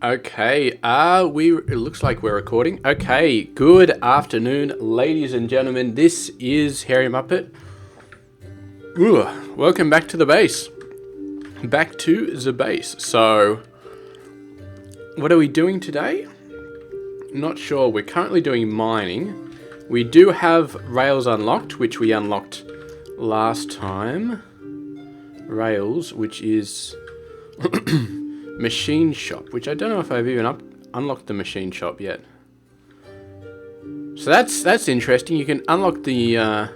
Okay, it looks like we're recording. Okay, good afternoon, ladies and gentlemen. This is Hairymuppet. Welcome back to the base. Back to the base. So, what are we doing today? Not sure. We're currently doing mining. We do have rails unlocked, which we unlocked last time. Rails, which is machine shop, which I don't know if I've even unlocked the machine shop yet. So that's interesting. You can unlock the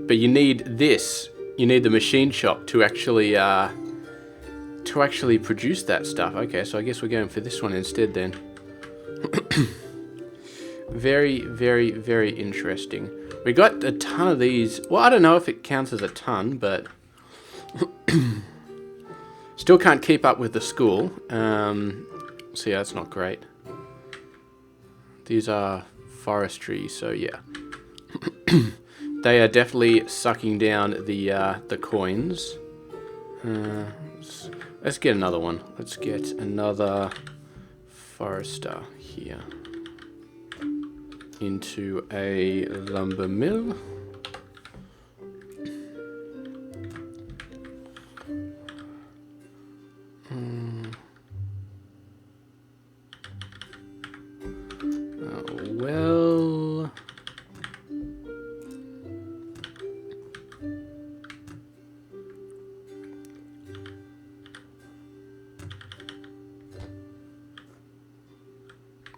but you need this. You need the machine shop to actually produce that stuff. Okay, so I guess we're going for this one instead then. Very, very, very interesting. We got a ton of these. Well, I don't know if it counts as a ton, but still can't keep up with the school. So yeah, that's not great. These are forestry, so yeah. They are definitely sucking down the coins. Let's get another one. Let's get another forester here. Into a lumber mill. Well,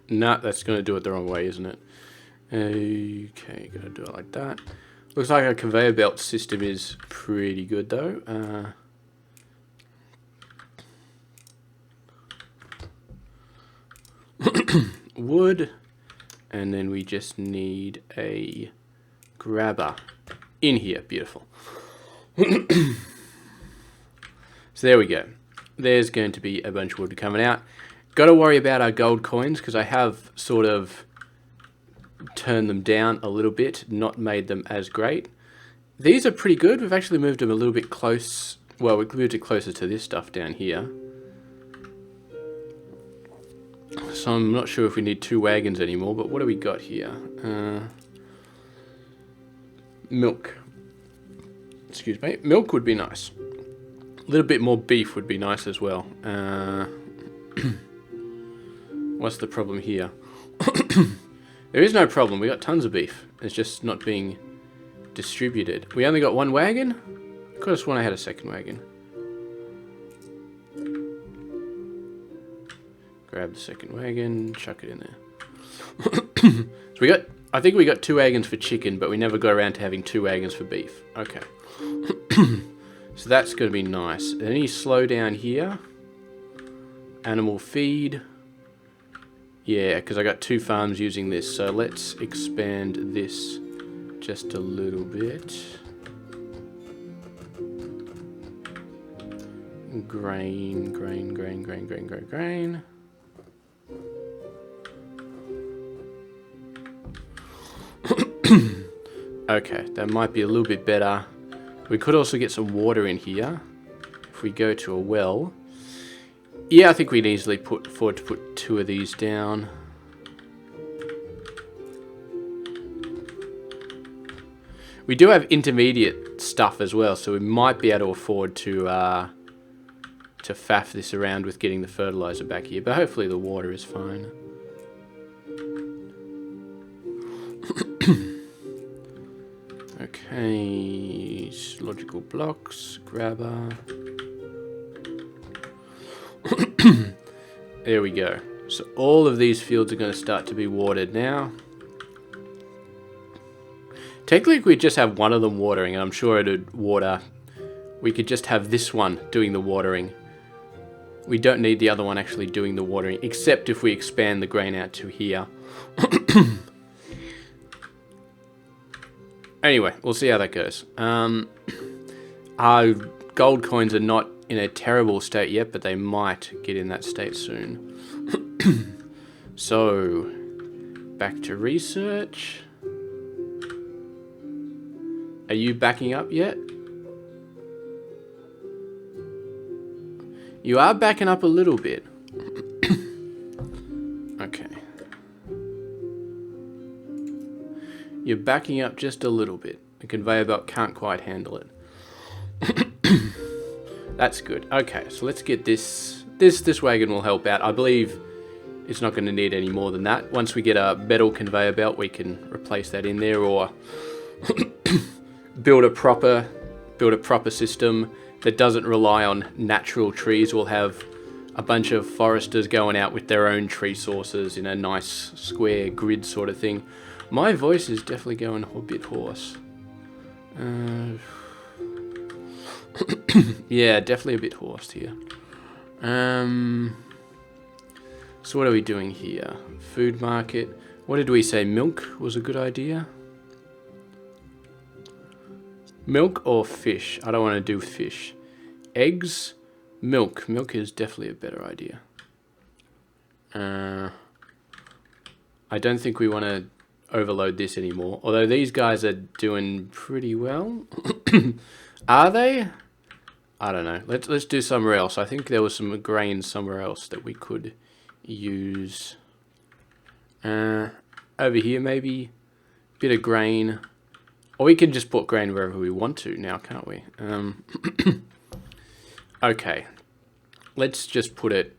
nah, that's going to do it the wrong way, isn't it? Okay, gotta do it like that. Looks like our conveyor belt system is pretty good though. Wood, and then we just need a grabber in here. Beautiful. So there we go. There's going to be a bunch of wood coming out. Got to worry about our gold coins because I have sort of turned them down a little bit, not made them as great. These are pretty good. We've actually moved them a little bit close. Well, we've moved it closer to this stuff down here. So I'm not sure if we need 2 wagons anymore, but what do we got here? Milk. Excuse me. Milk would be nice. A little bit more beef would be nice as well. What's the problem here? There is no problem. We got tons of beef. It's just not being distributed. We only got 1 wagon? I could have sworn I had a 2nd wagon. Grab the 2nd wagon, chuck it in there. So I think we got 2 wagons for chicken, but we never got around to having 2 wagons for beef. Okay. So that's going to be nice. Any slowdown here? Animal feed. Yeah, because I got 2 farms using this, so let's expand this just a little bit. Grain, grain, grain, grain, grain, grain, grain. Okay, that might be a little bit better. We could also get some water in here if we go to a well. Yeah, I think we'd easily afford to put 2 of these down. We do have intermediate stuff as well, so we might be able to afford to faff this around with getting the fertilizer back here. But hopefully the water is fine. Okay, logical blocks, grabber. There we go. So all of these fields are going to start to be watered now. Technically, we just have one of them watering, and I'm sure it'd water. We could just have this one doing the watering. We don't need the other one actually doing the watering, except if we expand the grain out to here. Anyway, we'll see how that goes. Our gold coins are not in a terrible state yet, but they might get in that state soon. So, back to research. Are you backing up yet? You are backing up a little bit. Okay. You're backing up just a little bit. The conveyor belt can't quite handle it. That's good. Okay, so let's get this. This wagon will help out. I believe it's not going to need any more than that. Once we get a metal conveyor belt, we can replace that in there, or build a proper system that doesn't rely on natural trees. We'll have a bunch of foresters going out with their own tree sources in a nice square grid sort of thing. My voice is definitely going a bit hoarse. Yeah, definitely a bit hoarse here. So what are we doing here? Food market. What did we say? Milk was a good idea? Milk or fish? I don't want to do fish. Eggs, milk. Milk is definitely a better idea. I don't think we want to overload this anymore. Although these guys are doing pretty well. Are they? I don't know. Let's do somewhere else. I think there was some grain somewhere else that we could use. Over here maybe. Bit of grain. Or we can just put grain wherever we want to now, can't we? Okay. Let's just put it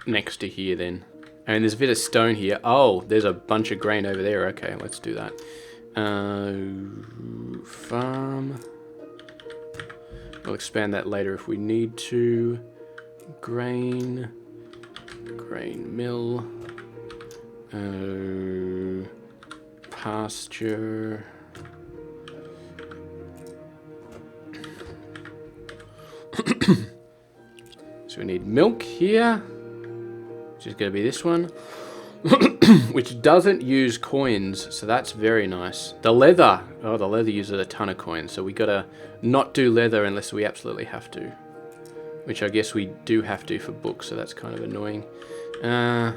next to here then. And there's a bit of stone here. Oh, there's a bunch of grain over there. Okay, let's do that. Farm. We'll expand that later if we need to. Grain. Grain mill. Pasture. So we need milk here, which is going to be this one, which doesn't use coins, so that's very nice. The leather, oh, the leather uses a ton of coins, so we got to not do leather unless we absolutely have to, which I guess we do have to for books, so that's kind of annoying. Barn.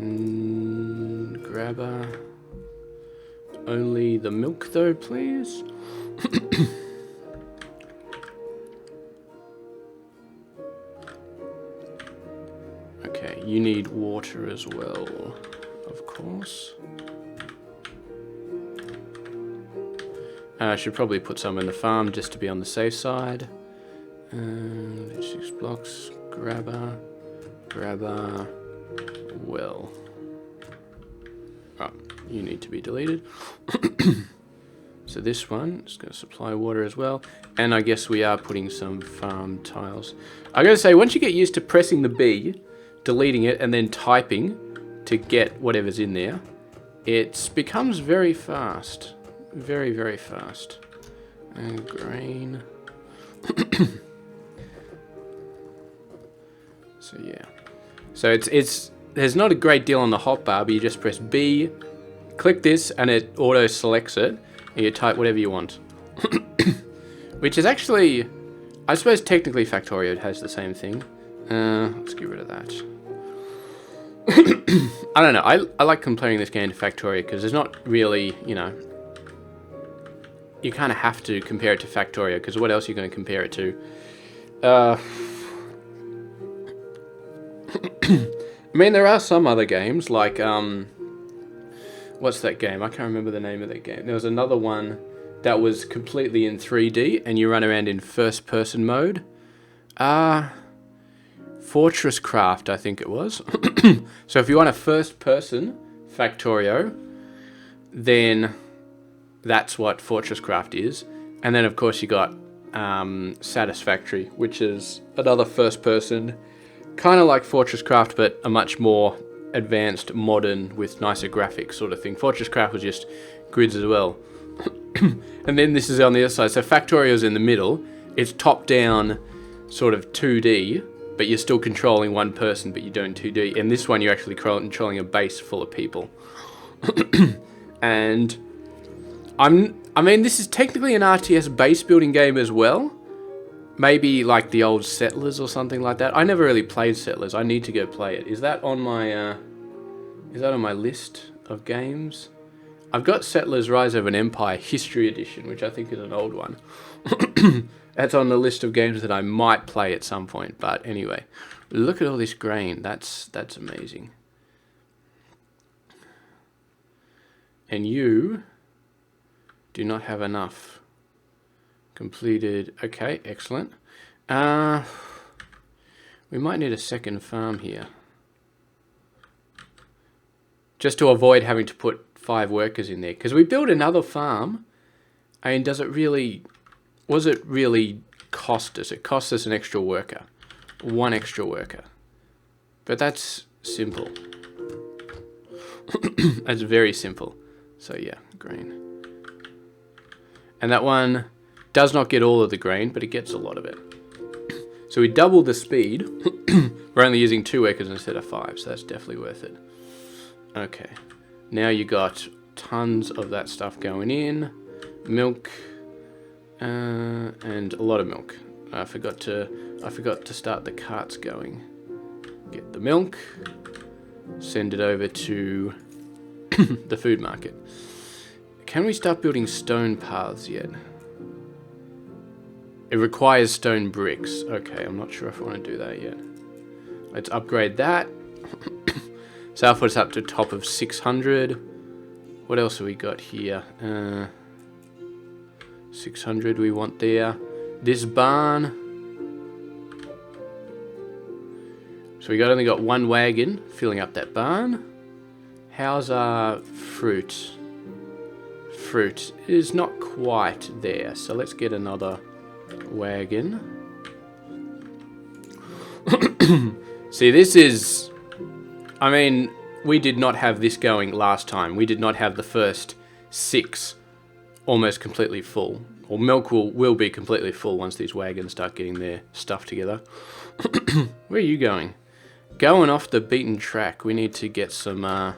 And grabber. Only the milk though, please. Okay, you need water as well, of course. I should probably put some in the farm just to be on the safe side. 6 blocks, grabber, well. Oh, you need to be deleted. So this one is going to supply water as well. And I guess we are putting some farm tiles. I gotta say, once you get used to pressing the B, deleting it, and then typing to get whatever's in there, it becomes very fast. Very, very fast. And grain. So yeah. So it's there's not a great deal on the hotbar, but you just press B, click this, and it auto selects it, and you type whatever you want. Which is actually, I suppose technically Factorio has the same thing. Let's get rid of that. I don't know. I like comparing this game to Factorio because there's not really, you know, you kind of have to compare it to Factorio because what else are you going to compare it to? I mean, there are some other games like, what's that game? I can't remember the name of that game. There was another one that was completely in 3D and you run around in first person mode. Fortress Craft, I think it was. So if you want a first person Factorio, then that's what Fortress Craft is. And then of course you got Satisfactory, which is another first person, kind of like Fortress Craft, but a much more advanced, modern, with nicer graphics sort of thing. Fortress Craft was just grids as well. And then this is on the other side. So Factorio's in the middle. It's top-down, sort of 2D, but you're still controlling one person, but you're doing 2D. And this one, you're actually controlling a base full of people. And I mean, this is technically an RTS base building game as well, Maybe like the old Settlers or something like that. I never really played Settlers. I need to go play it. Is that on my list of games? I've got Settlers Rise of an Empire History Edition, which I think is an old one. That's on the list of games that I might play at some point. But anyway, look at all this grain. That's amazing. And you do not have enough. Completed. Okay, excellent. We might need a second farm here. Just to avoid having to put 5 workers in there. Because we built another farm. I mean, was it really cost us? It cost us an extra worker. 1 extra worker. But that's simple. That's very simple. So yeah, grain. And that one does not get all of the grain, but it gets a lot of it. So we doubled the speed. We're only using 2 workers instead of 5, so that's definitely worth it. Okay. Now you got tons of that stuff going in. Milk. And a lot of milk. I forgot to start the carts going. Get the milk. Send it over to the food market. Can we start building stone paths yet? It requires stone bricks. Okay, I'm not sure if I want to do that yet. Let's upgrade that. So that'll put us up to top of 600. What else have we got here? 600 we want there. This barn. So we only got 1 wagon filling up that barn. How's our fruit? Fruit is not quite there, so let's get another wagon. See, this is... I mean, we did not have this going last time. We did not have the first 6 almost completely full. Or milk will be completely full once these wagons start getting their stuff together. Where are you going? Going off the beaten track. We need to get some...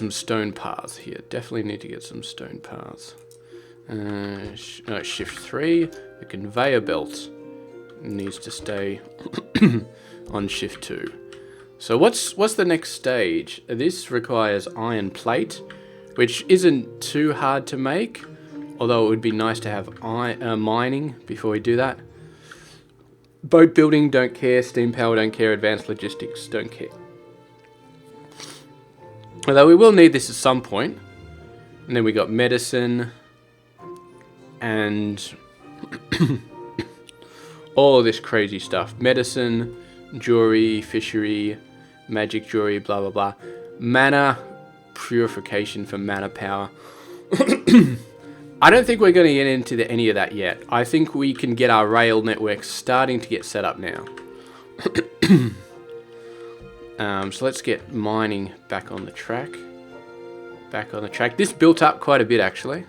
stone paths here. Definitely need to get some stone paths. Shift 3. The conveyor belt needs to stay on shift 2. So what's the next stage? This requires iron plate, which isn't too hard to make, although it would be nice to have mining before we do that. Boat building, don't care. Steam power, don't care. Advanced logistics, don't care. Although we will need this at some point. And then we got medicine and all of this crazy stuff. Medicine, jewelry, fishery, magic jewelry, blah blah blah. Mana, purification for mana power. I don't think we're going to get into any of that yet. I think we can get our rail network starting to get set up now. So let's get mining back on the track. This built up quite a bit, actually.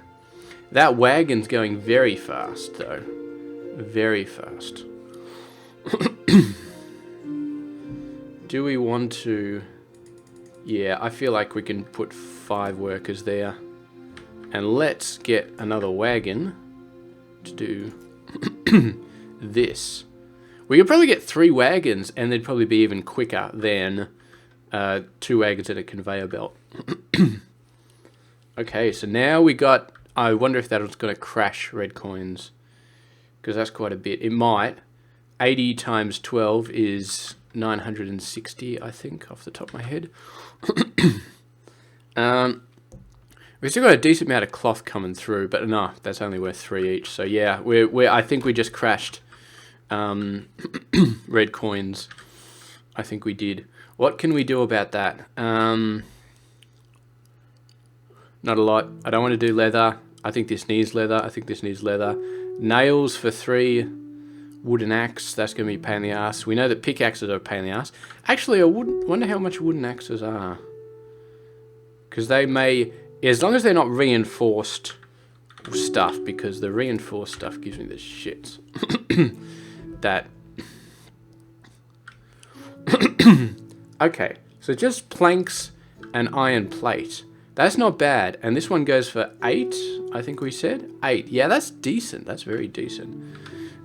That wagon's going very fast, though. Very fast. Do we want to... Yeah, I feel like we can put 5 workers there. And let's get another wagon to do this. We could probably get 3 wagons, and they'd probably be even quicker than 2 wagons and a conveyor belt. Okay, so now we got... I wonder if that was going to crash red coins. Because that's quite a bit. It might. 80 times 12 is 960, I think, off the top of my head. We've still got a decent amount of cloth coming through, but no, that's only worth 3 each. So yeah, I think we just crashed red coins. I think we did. What can we do about that? Not a lot. I don't want to do leather. I think this needs leather. Nails for 3. Wooden axe, that's going to be a pain in the ass. We know that pickaxes are a pain in the ass. Actually, I wonder how much wooden axes are. Because they may... As long as they're not reinforced stuff, because the reinforced stuff gives me the shits. That... Okay, so just planks and iron plate. That's not bad. And this one goes for 8, I think we said. 8. Yeah, that's decent. That's very decent.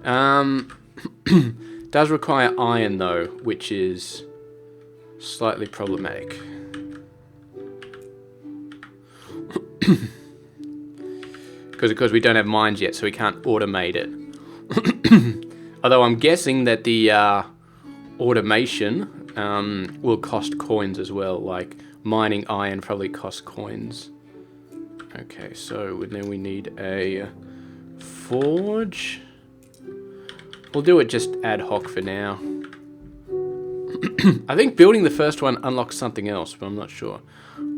Does require iron, though, which is slightly problematic. Because, of course, we don't have mines yet, so we can't automate it. Although I'm guessing that the automation will cost coins as well. Like, mining iron probably costs coins. Okay, so then we need a forge. We'll do it just ad hoc for now. I think building the first one unlocks something else, but I'm not sure.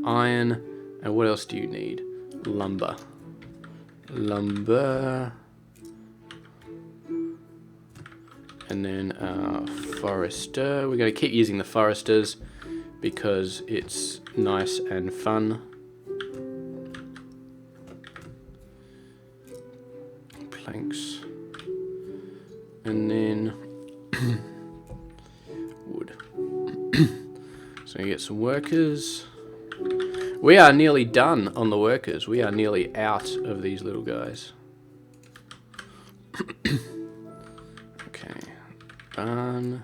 Iron, and what else do you need? Lumber. Lumber. And then forester. We're going to keep using the foresters because it's nice and fun. Planks. And then wood. So you get some workers. We are nearly done on the workers. We are nearly out of these little guys. Okay. Barn.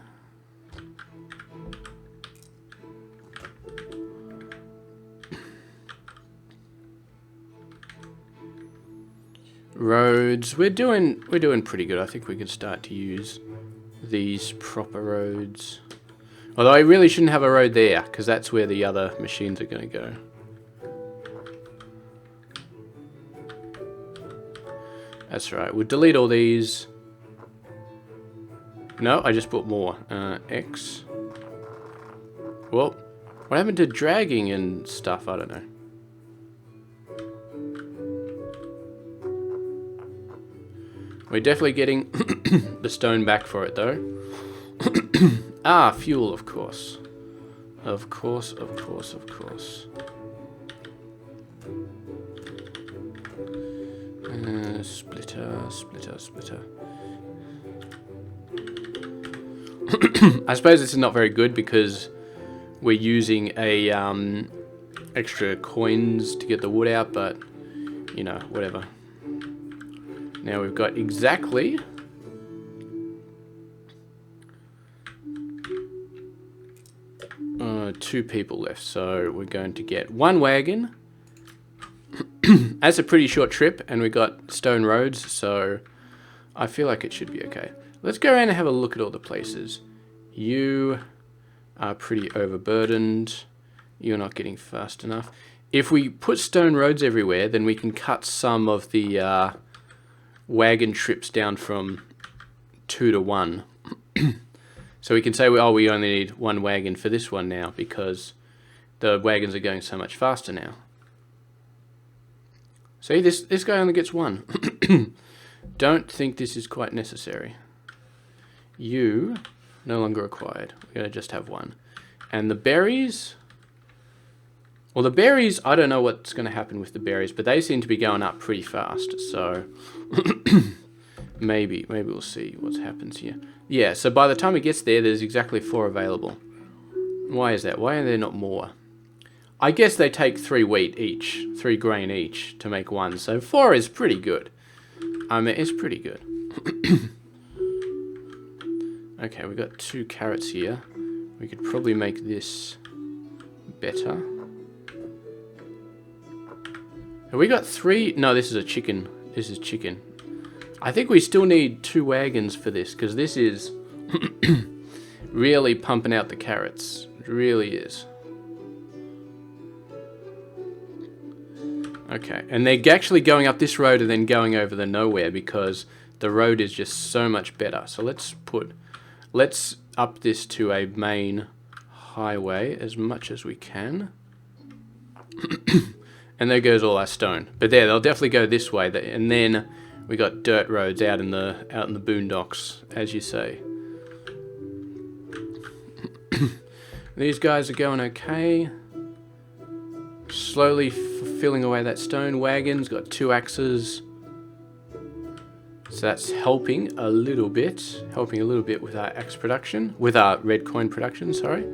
Roads. We're doing pretty good. I think we can start to use these proper roads. Although I really shouldn't have a road there, because that's where the other machines are going to go. That's right. We'll delete all these. No, I just put more. X. Well, what happened to dragging and stuff? I don't know. We're definitely getting the stone back for it, though. Ah, fuel, of course. Of course, of course, of course. Splitter, splitter, splitter. I suppose this is not very good because we're using a extra coins to get the wood out, but, you know, whatever. Now we've got exactly 2 people left, so we're going to get 1 wagon. That's a pretty short trip, and we got stone roads, so I feel like it should be okay. Let's go around and have a look at all the places. You are pretty overburdened. You're not getting fast enough. If we put stone roads everywhere, then we can cut some of the wagon trips down from 2 to 1. So we can say, oh, we only need 1 wagon for this one now because the wagons are going so much faster now. See, this guy only gets 1. Don't think this is quite necessary. You, no longer required. We're going to just have 1. And the berries... Well, the berries, I don't know what's going to happen with the berries, but they seem to be going up pretty fast, so... maybe we'll see what happens here. Yeah, so by the time it gets there, there's exactly 4 available. Why is that? Why are there not more? I guess they take 3 wheat each, 3 grain each to make 1, so 4 is pretty good. I mean, it's pretty good. Okay, we've got 2 carrots here. We could probably make this better. Have we got 3? No, this is a chicken. This is chicken. I think we still need 2 wagons for this, because this is really pumping out the carrots. It really is. Okay, and they're actually going up this road and then going over the nowhere because the road is just so much better. So let's up this to a main highway as much as we can. And there goes all our stone. But there, they'll definitely go this way. And then we got dirt roads out in the boondocks, as you say. These guys are going okay. Slowly filling away that stone. Wagons got 2 axes. So that's helping a little bit. Helping a little bit with our axe production. With our red coin production, sorry.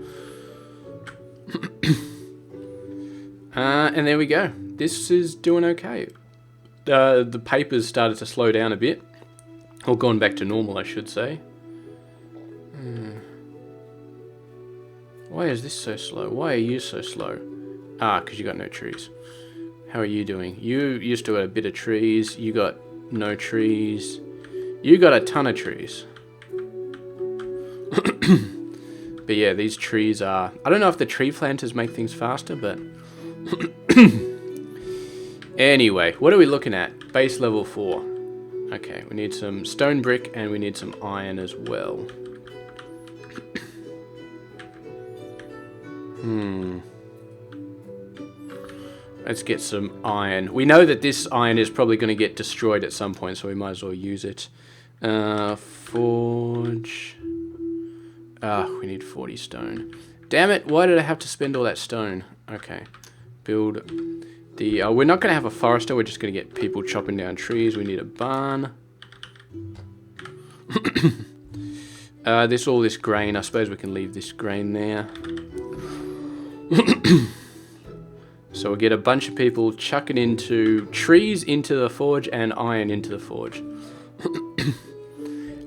And there we go. This is doing okay. The paper's started to slow down a bit. Or gone back to normal, I should say. Why is this so slow? Why are you so slow? Ah, because you got no trees. How are you doing? You used to got a bit of trees. You got no trees. You got a ton of trees. But yeah, these trees are... I don't know if the tree planters make things faster, but... Anyway, what are we looking at? Base level 4. Okay, we need some stone brick and we need some iron as well. Let's get some iron. We know that this iron is probably going to get destroyed at some point, so we might as well use it. Forge. We need 40 stone. Damn it, why did I have to spend all that stone? Okay. Build the... we're not going to have a forester, we're just going to get people chopping down trees. We need a barn. All this grain, I suppose we can leave this grain there. So we'll get a bunch of people chucking into trees into the forge and iron into the forge.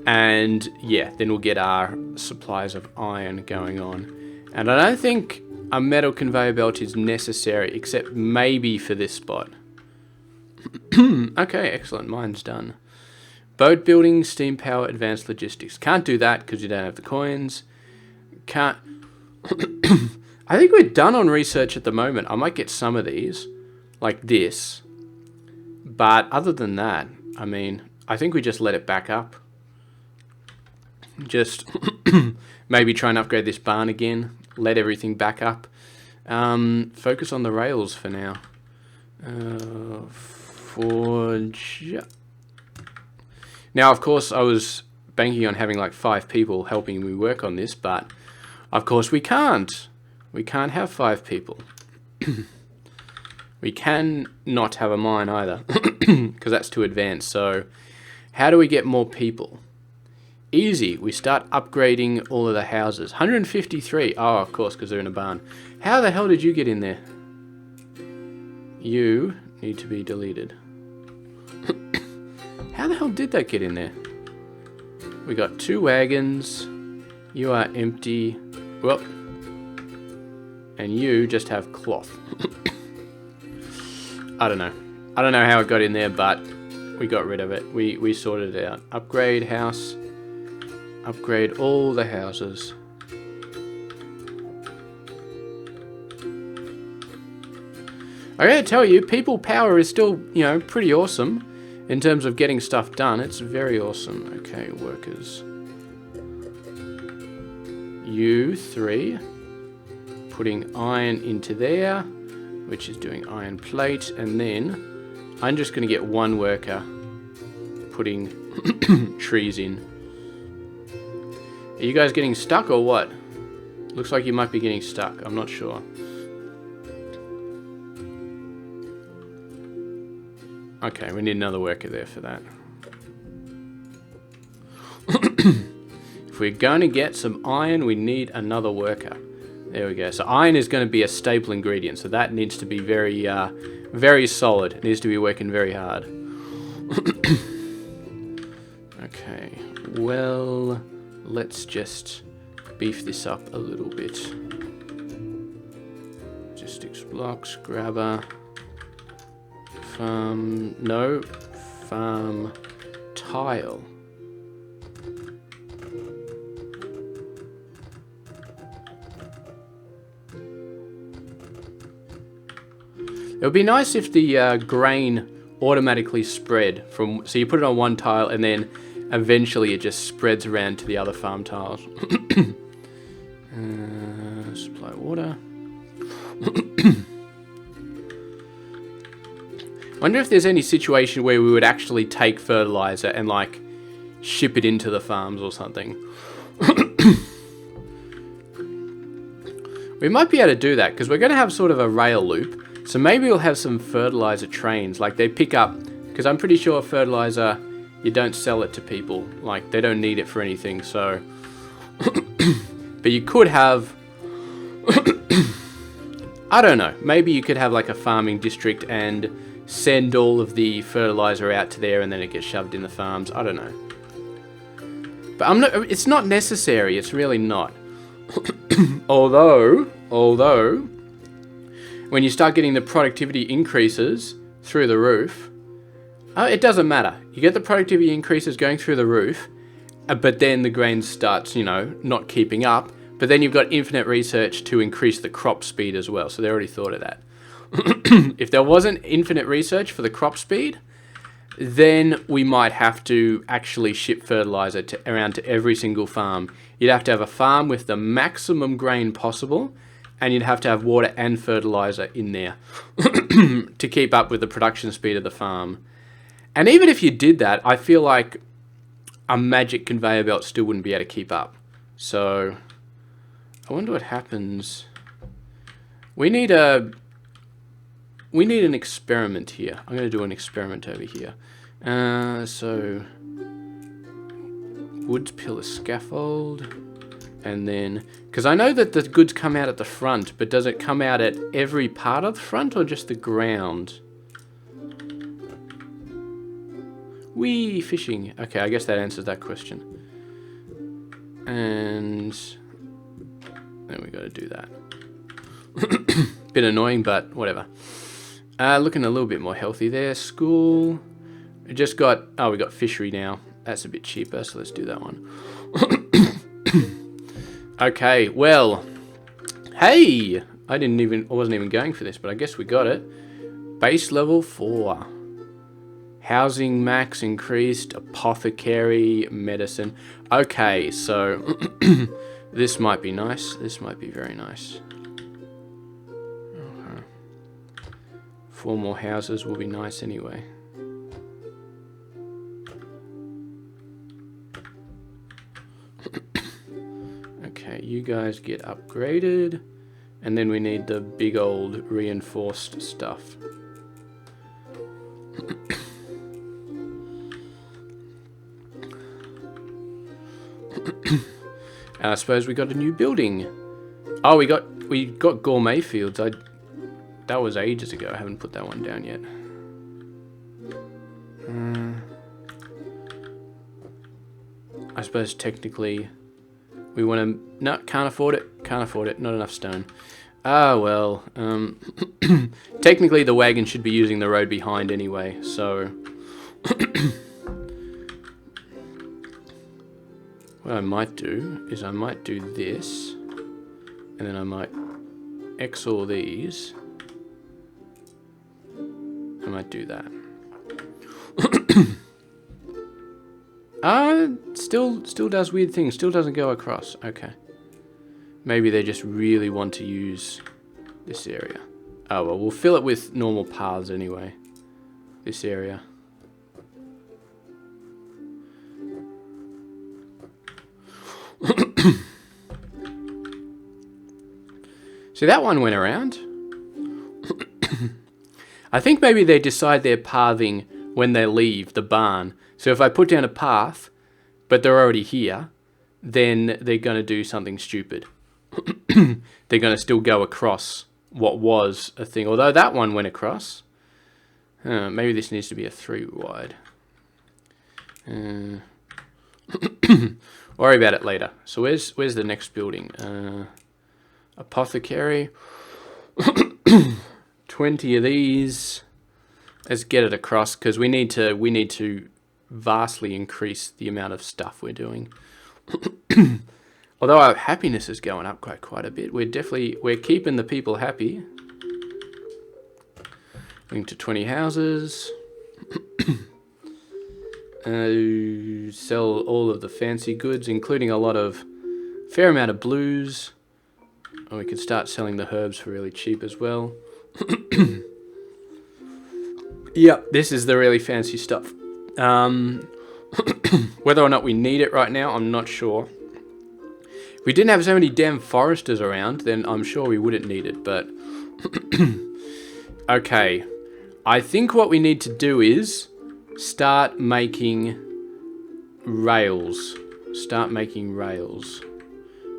And yeah, then we'll get our supplies of iron going on. And I don't think a metal conveyor belt is necessary, except maybe for this spot. Okay, excellent. Mine's done. Boat building, steam power, advanced logistics. Can't do that because you don't have the coins. Can't... I think we're done on research at the moment. I might get some of these, like this. But other than that, I mean, I think we just let it back up. Just maybe try and upgrade this barn again. Let everything back up. Focus on the rails for now. Forge. Now, of course, I was banking on having like 5 people helping me work on this, but of course we can't. We can't have 5 people. We can not have a mine either, because that's too advanced. So how do we get more people? Easy. We start upgrading all of the houses. 153. Oh, of course, because they're in a barn. How the hell did you get in there? You need to be deleted. How the hell did that get in there? We got 2 wagons. You are empty. Well, and you just have cloth. I don't know. I don't know how it got in there, but we got rid of it. We sorted it out. Upgrade house. Upgrade all the houses. I gotta tell you, people power is still, you know, pretty awesome in terms of getting stuff done. It's very awesome. Okay, workers. You 3. Putting iron into there, which is doing iron plate, and then I'm just going to get 1 worker putting trees in. Are you guys getting stuck or what? Looks like you might be getting stuck. I'm not sure. Okay, we need another worker there for that. If we're going to get some iron, we need another worker. There we go. So iron is going to be a staple ingredient. So that needs to be very, very solid. It needs to be working very hard. Okay. Well, let's just beef this up a little bit. Logistics blocks, grabber. Farm, no. Farm tile. It would be nice if the grain automatically spread from, so you put it on one tile and then eventually it just spreads around to the other farm tiles. Supply water. Wonder if there's any situation where we would actually take fertilizer and like ship it into the farms or something. We might be able to do that because we're going to have sort of a rail loop. So maybe we'll have some fertilizer trains, like they pick up, because I'm pretty sure fertilizer, you don't sell it to people, like they don't need it for anything, so. But you could have I don't know. Maybe you could have like a farming district and send all of the fertilizer out to there and then it gets shoved in the farms. I don't know. But it's not necessary. It's really not. Although, when you start getting the productivity increases through the roof, it doesn't matter. You get the productivity increases going through the roof, but then the grain starts, you know, not keeping up. But then you've got infinite research to increase the crop speed as well. So they already thought of that. If there wasn't infinite research for the crop speed, then we might have to actually ship fertilizer around to every single farm. You'd have to have a farm with the maximum grain possible, and you'd have to have water and fertilizer in there to keep up with the production speed of the farm. And even if you did that, I feel like a magic conveyor belt still wouldn't be able to keep up. So I wonder what happens. We need an experiment here. I'm going to do an experiment over here. So wood pillar scaffold, and then, because I know that the goods come out at the front, but does it come out at every part of the front or just the ground? Wee, fishing. Okay, I guess that answers that question. And then we got to do that. Bit annoying, but whatever. Looking a little bit more healthy there. School. We just got, we got fishery now. That's a bit cheaper, so let's do that one. Okay, well, hey, I wasn't even going for this, but I guess we got it. Base level 4. Housing max increased, apothecary, medicine. Okay, so this might be nice. This might be very nice. Okay. 4 more houses will be nice anyway. Okay, you guys get upgraded. And then we need the big old reinforced stuff. I suppose we got a new building. Oh, we got gourmet fields. That was ages ago. I haven't put that one down yet. I suppose technically we want to... No, can't afford it. Can't afford it. Not enough stone. Ah, well. Technically the wagon should be using the road behind anyway, so... What I might do is I might do this, and then I might X all these. I might do that. Still does weird things. Still doesn't go across. Okay. Maybe they just really want to use this area. Oh, well, we'll fill it with normal paths anyway. This area. See, that one went around. I think maybe they decide their pathing when they leave the barn. So if I put down a path, but they're already here, then they're going to do something stupid. They're going to still go across what was a thing. Although that one went across. Maybe this needs to be a 3 wide. Worry about it later. So where's the next building? Apothecary. 20 of these. Let's get it across because we need to vastly increase the amount of stuff we're doing. Although our happiness is going up quite a bit. We're keeping the people happy. Going to 20 houses. Sell all of the fancy goods, including a fair amount of blues. And we can start selling the herbs for really cheap as well. Yep, this is the really fancy stuff. Whether or not we need it right now, I'm not sure. If we didn't have so many damn foresters around, then I'm sure we wouldn't need it, but... Okay. I think what we need to do is start making rails.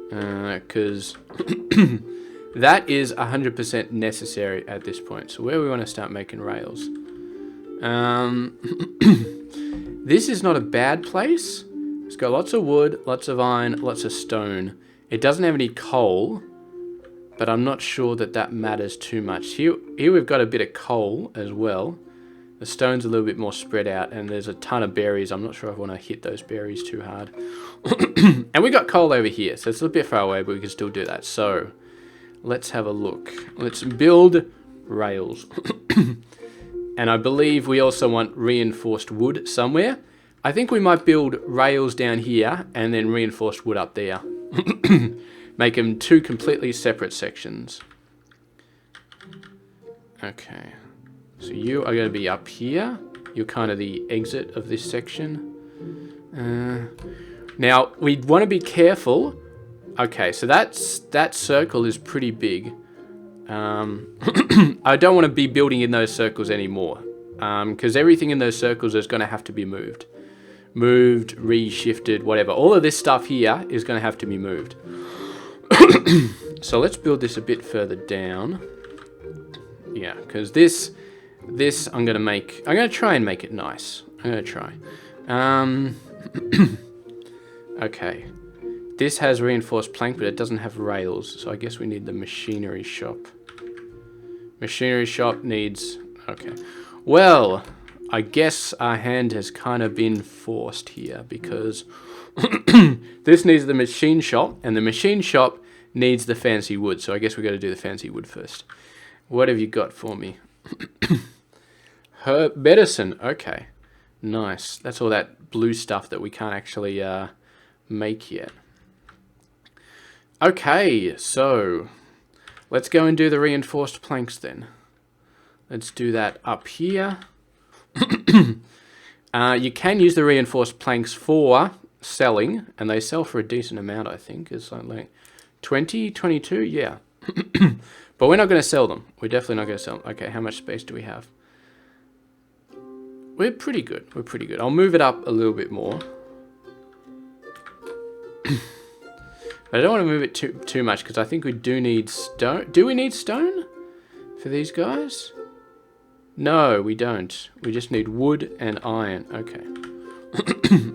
Because That is 100% necessary at this point. So where we want to start making rails. This is not a bad place. It's got lots of wood, lots of iron, lots of stone. It doesn't have any coal, but I'm not sure that that matters too much. Here we've got a bit of coal as well. The stone's a little bit more spread out, and there's a ton of berries. I'm not sure if I want to hit those berries too hard. And we got coal over here, so it's a little bit far away, but we can still do that. So let's have a look. Let's build rails. And I believe we also want reinforced wood somewhere. I think we might build rails down here and then reinforced wood up there. Make them two completely separate sections. Okay. So you are going to be up here. You're kind of the exit of this section. Now, we want to be careful. Okay, so that circle is pretty big. I don't want to be building in those circles anymore. Because everything in those circles is going to have to be moved. Moved, reshifted, whatever. All of this stuff here is going to have to be moved. So let's build this a bit further down. Yeah, because this I'm going to try and make it nice. I'm going to try. Okay. This has reinforced plank, but it doesn't have rails. So I guess we need the machinery shop. Machinery shop needs... Okay. Well, I guess our hand has kind of been forced here because this needs the machine shop, and the machine shop needs the fancy wood. So I guess we got to do the fancy wood first. What have you got for me? Medicine. Okay. Nice. That's all that blue stuff that we can't actually make yet. Okay, so let's go and do the reinforced planks then. Let's do that up here. You can use the reinforced planks for selling, and they sell for a decent amount, I think. It's like 20, 22, yeah. But we're not going to sell them. We're definitely not going to sell them. Okay, how much space do we have? We're pretty good. We're pretty good. I'll move it up a little bit more. But I don't want to move it too much because I think we do need stone. Do we need stone for these guys? No, we don't. We just need wood and iron. Okay.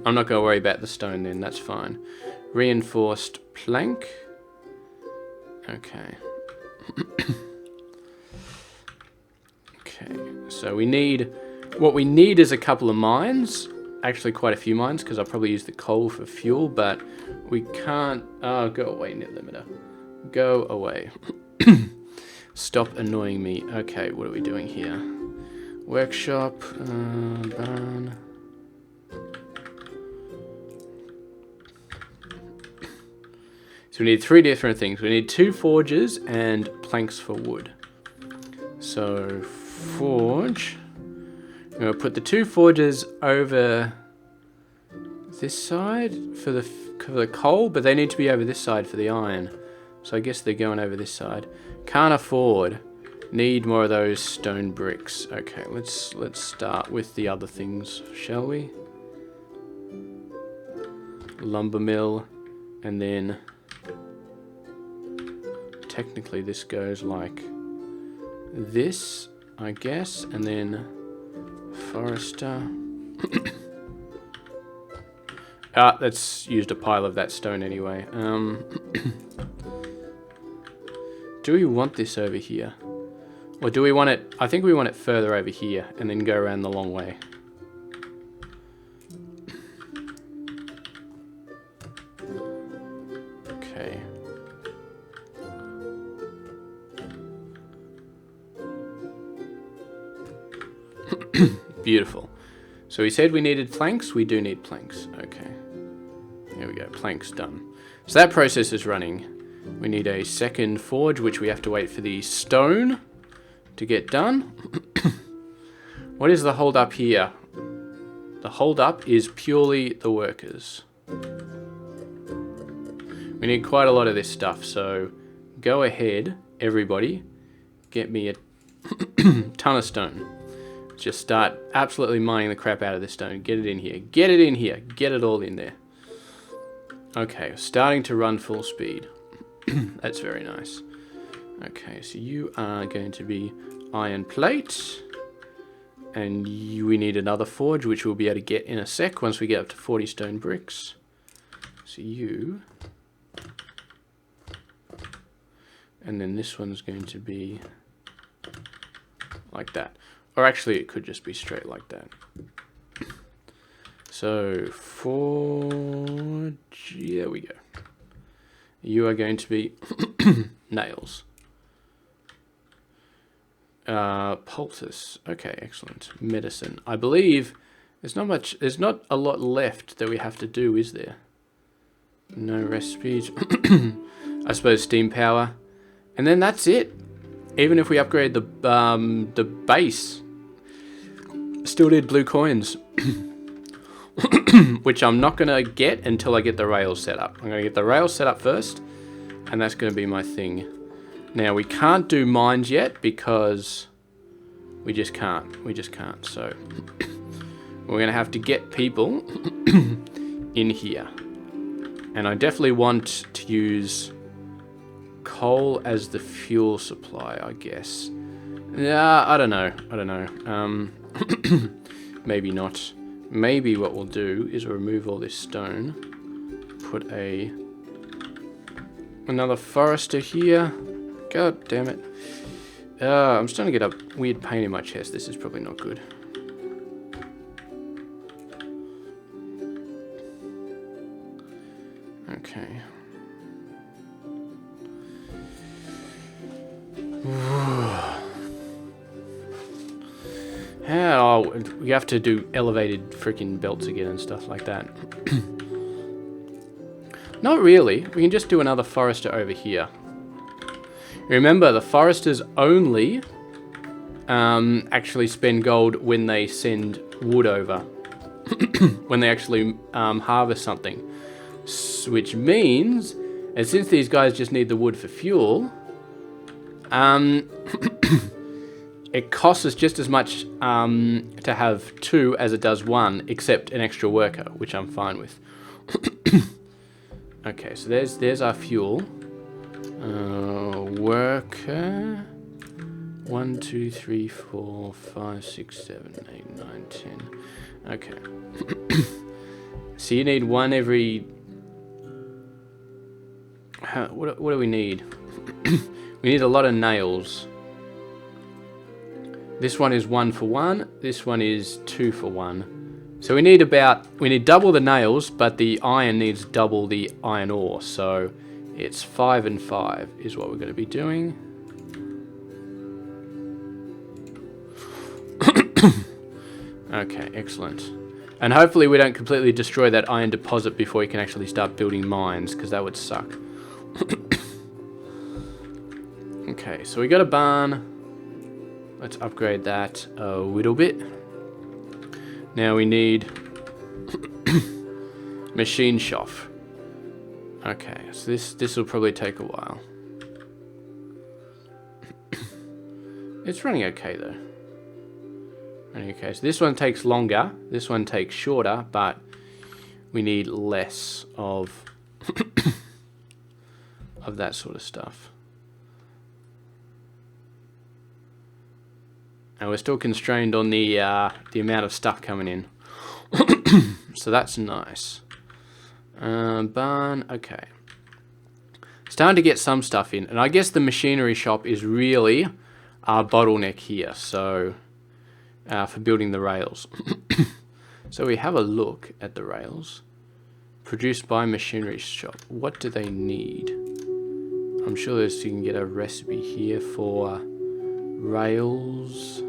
I'm not going to worry about the stone then. That's fine. Reinforced plank. Okay. Okay. So we need... What we need is a couple of mines. Actually, quite a few mines, because I'll probably use the coal for fuel, but we can't... Oh, go away, net limiter. Go away. Stop annoying me. Okay, what are we doing here? Workshop, barn. So we need 3 different things. We need 2 forges and planks for wood. So, forge... I'm going to put the 2 forges over this side for the coal, but they need to be over this side for the iron. So I guess they're going over this side. Can't afford. Need more of those stone bricks. Okay, let's start with the other things, shall we? Lumber mill, and then technically this goes like this, I guess, and then Forester. Let's used a pile of that stone anyway. Do we want this over here? Or do we want it... I think we want it further over here and then go around the long way. Okay. Beautiful. So we said we needed planks. We do need planks. Okay. There we go. Planks done. So that process is running. We need a second forge, which we have to wait for the stone to get done. What is the hold up here? The hold up is purely the workers. We need quite a lot of this stuff. So go ahead, everybody. Get me a ton of stone. Just start absolutely mining the crap out of this stone. Get it in here. Get it in here. Get it all in there. Okay, starting to run full speed. That's very nice. Okay, so you are going to be iron plate. And we need another forge, which we'll be able to get in a sec once we get up to 40 stone bricks. So you... And then this one's going to be like that. Or actually, it could just be straight like that. So, forge... There we go. You are going to be nails. Poultice. Okay, excellent. Medicine. I believe there's not a lot left that we have to do, is there? No recipes. I suppose steam power. And then that's it. Even if we upgrade the base, still need blue coins. Which I'm not going to get until I get the rails set up. I'm going to get the rails set up first, and that's going to be my thing. Now, we can't do mines yet because we just can't. We just can't. So, we're going to have to get people in here. And I definitely want to use coal as the fuel supply, I guess. Yeah, I don't know. I don't know. Maybe not. Maybe what we'll do is remove all this stone. Put another forester here. God damn it. I'm starting to get a weird pain in my chest. This is probably not good. Okay. Oh, we have to do elevated freaking belts again and stuff like that. Not really. We can just do another forester over here. Remember, the foresters only actually spend gold when they send wood over. When they actually harvest something. Which means, and since these guys just need the wood for fuel, it costs us just as much to have 2 as it does 1, except an extra worker, which I'm fine with. Okay, so there's our fuel. Worker. 1, 2, 3, 4, 5, 6, 7, 8, 9, 10. Okay. So you need 1 every... What do we need? We need a lot of nails. This one is 1 for 1. This one is 2 for 1. So we need double the nails, but the iron needs double the iron ore. So it's 5 and 5 is what we're going to be doing. Okay, excellent. And hopefully we don't completely destroy that iron deposit before we can actually start building mines, because that would suck. Okay, so we got a barn. Let's upgrade that a little bit. Now we need machine shop. Okay, so this will probably take a while. It's running okay though. Running okay. So this one takes longer. This one takes shorter, but we need less of of that sort of stuff. And we're still constrained on the amount of stuff coming in. So that's nice. Barn, okay. Starting to get some stuff in. And I guess the machinery shop is really our bottleneck here. So, for building the rails. So we have a look at the rails. Produced by machinery shop. What do they need? I'm sure you can get a recipe here for rails.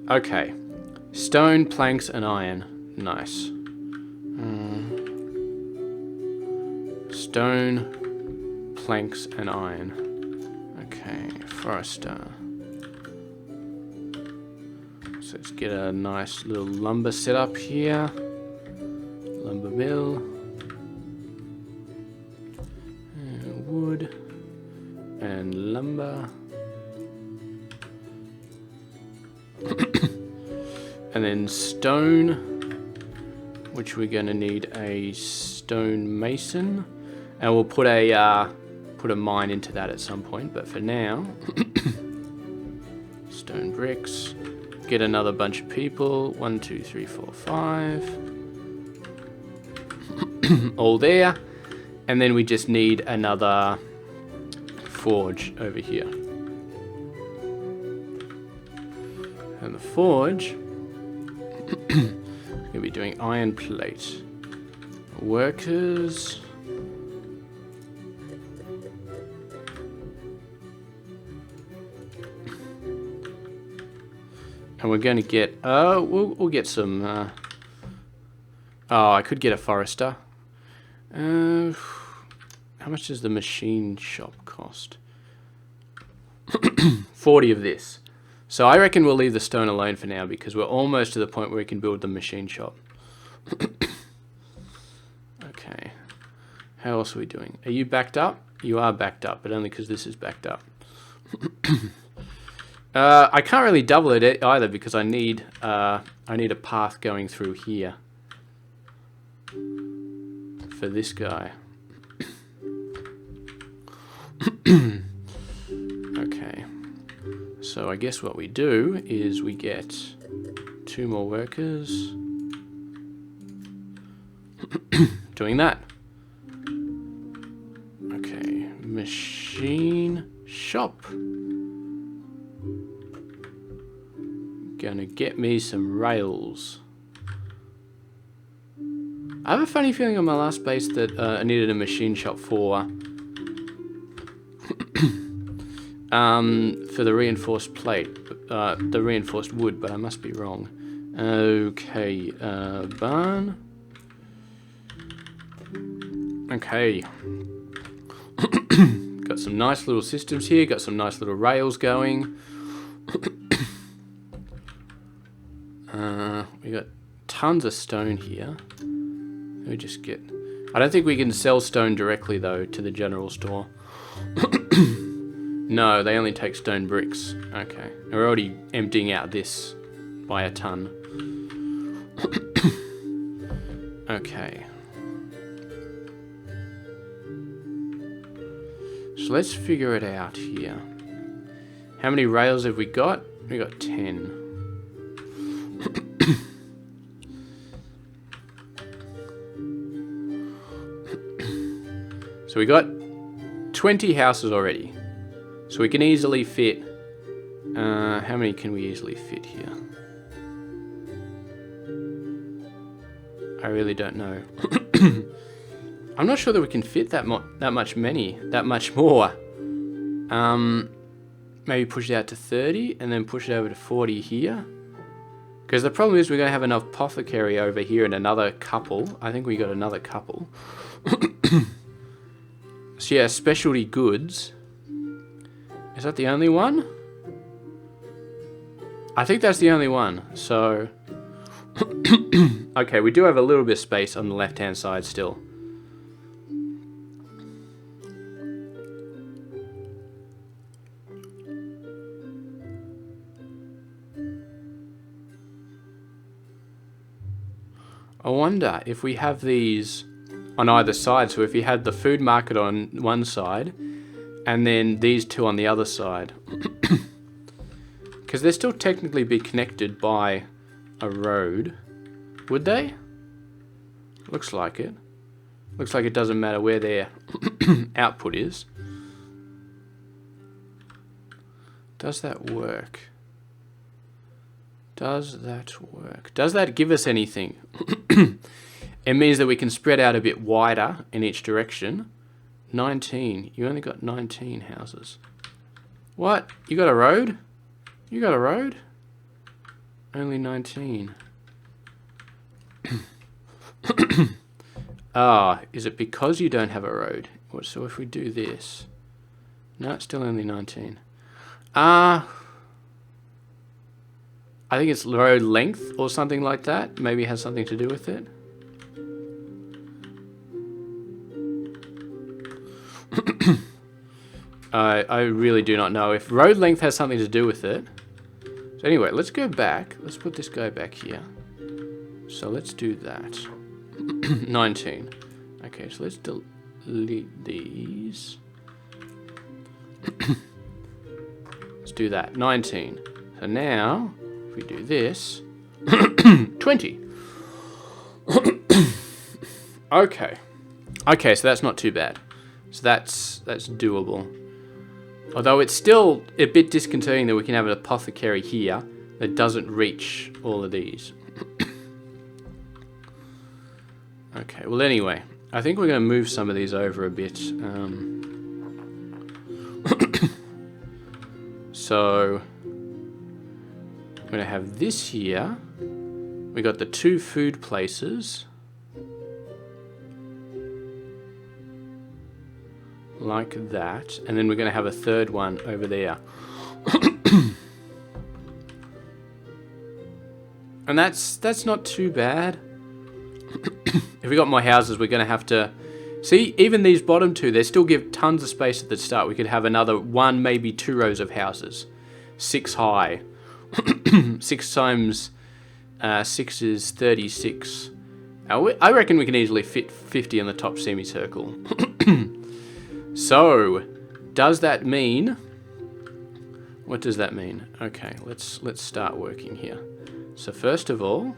Okay. Stone, planks, and iron. Nice. Stone, planks, and iron. Okay, forester. So let's get a nice little lumber set up here. Lumber mill. Wood. And lumber. And then stone, which we're going to need a stone mason. And we'll put a mine into that at some point. But for now, stone bricks. Get another bunch of people. 1, 2, 3, 4, 5. All there. And then we just need another forge over here. And the forge, we're going to be doing iron plate. Workers. And we're going to get, we'll get some, I could get a forester. How much does the machine shop cost? 40 of this. So I reckon we'll leave the stone alone for now because we're almost to the point where we can build the machine shop. Okay. How else are we doing? Are you backed up? You are backed up, but only because this is backed up. I can't really double it either because I need a path going through here for this guy. Okay. So I guess what we do is we get 2 more workers doing that. Okay, machine shop. Gonna get me some rails. I have a funny feeling on my last base that I needed a machine shop for the reinforced plate, the reinforced wood, but I must be wrong. Okay, barn. Okay. Got some nice little systems here, got some nice little rails going. We got tons of stone here. Let me just get... I don't think we can sell stone directly, though, to the general store. No, they only take stone bricks. Okay. We're already emptying out this by a ton. Okay. So let's figure it out here. How many rails have we got? We got 10. So we got 20 houses already. So we can easily fit... how many can we easily fit here? I really don't know. I'm not sure that we can fit that much more. Maybe push it out to 30 and then push it over to 40 here. Because the problem is we're going to have enough apothecary over here and another couple. I think we got another couple. So yeah, specialty goods. Is that the only one? I think that's the only one. So, okay, we do have a little bit of space on the left-hand side still. I wonder if we have these on either side. So if you had the food market on one side and then these two on the other side. Because they'd still technically be connected by a road. Would they? Looks like it. Looks like it doesn't matter where their output is. Does that work? Does that work? Does that give us anything? It means that we can spread out a bit wider in each direction. 19. You only got 19 houses. What? You got a road? You got a road? Only 19. Is it because you don't have a road? So if we do this... No, it's still only 19. I think it's road length or something like that. Maybe it has something to do with it. I really do not know if road length has something to do with it. So anyway, let's go back. Let's put this guy back here. So let's do that. 19. Okay, so let's these. Let's do that. 19. So now, if we do this, 20. Okay. Okay, so that's not too bad. So that's doable. Although it's still a bit disconcerting that we can have an apothecary here that doesn't reach all of these. Okay, well anyway, I think we're going to move some of these over a bit. So, we're going to have this here. We got the 2 food places. Like that. And then we're going to have a 3rd one over there. And that's not too bad. If we got more houses, we're going to have to... See, even these bottom 2, they still give tons of space at the start. We could have another 1, maybe 2 rows of houses. 6 high. 6 times 6 is 36. I reckon we can easily fit 50 in the top semicircle. So, does that mean... What does that mean? Okay, let's start working here. So first of all,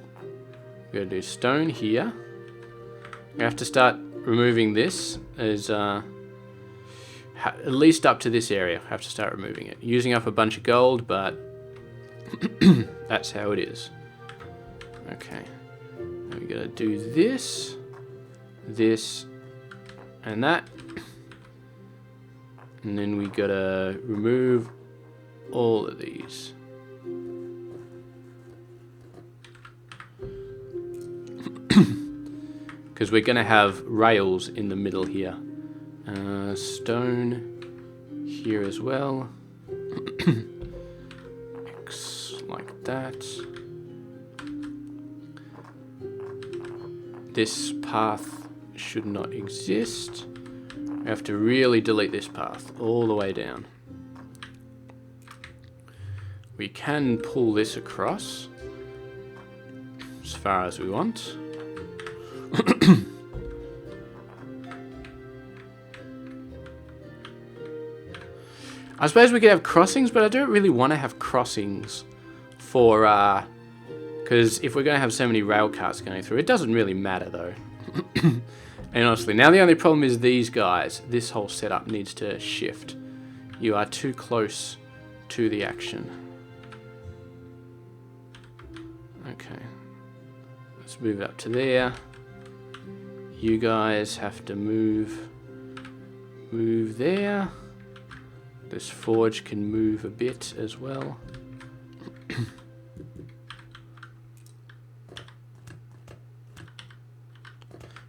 we're going to do stone here. We have to start removing this as at least up to this area. Have to start removing it. Using up a bunch of gold, but that's how it is. Okay, now we're going to do this, this, and that. And then we got to remove all of these. Because we're going to have rails in the middle here. Stone here as well. X like that. This path should not exist. We have to really delete this path all the way down. We can pull this across as far as we want. I suppose we could have crossings, but I don't really want to have crossings for, because if we're going to have so many rail cars going through, it doesn't really matter though. And honestly, now the only problem is these guys. This whole setup needs to shift. You are too close to the action. Okay. Let's move it up to there. You guys have to move there. This forge can move a bit as well.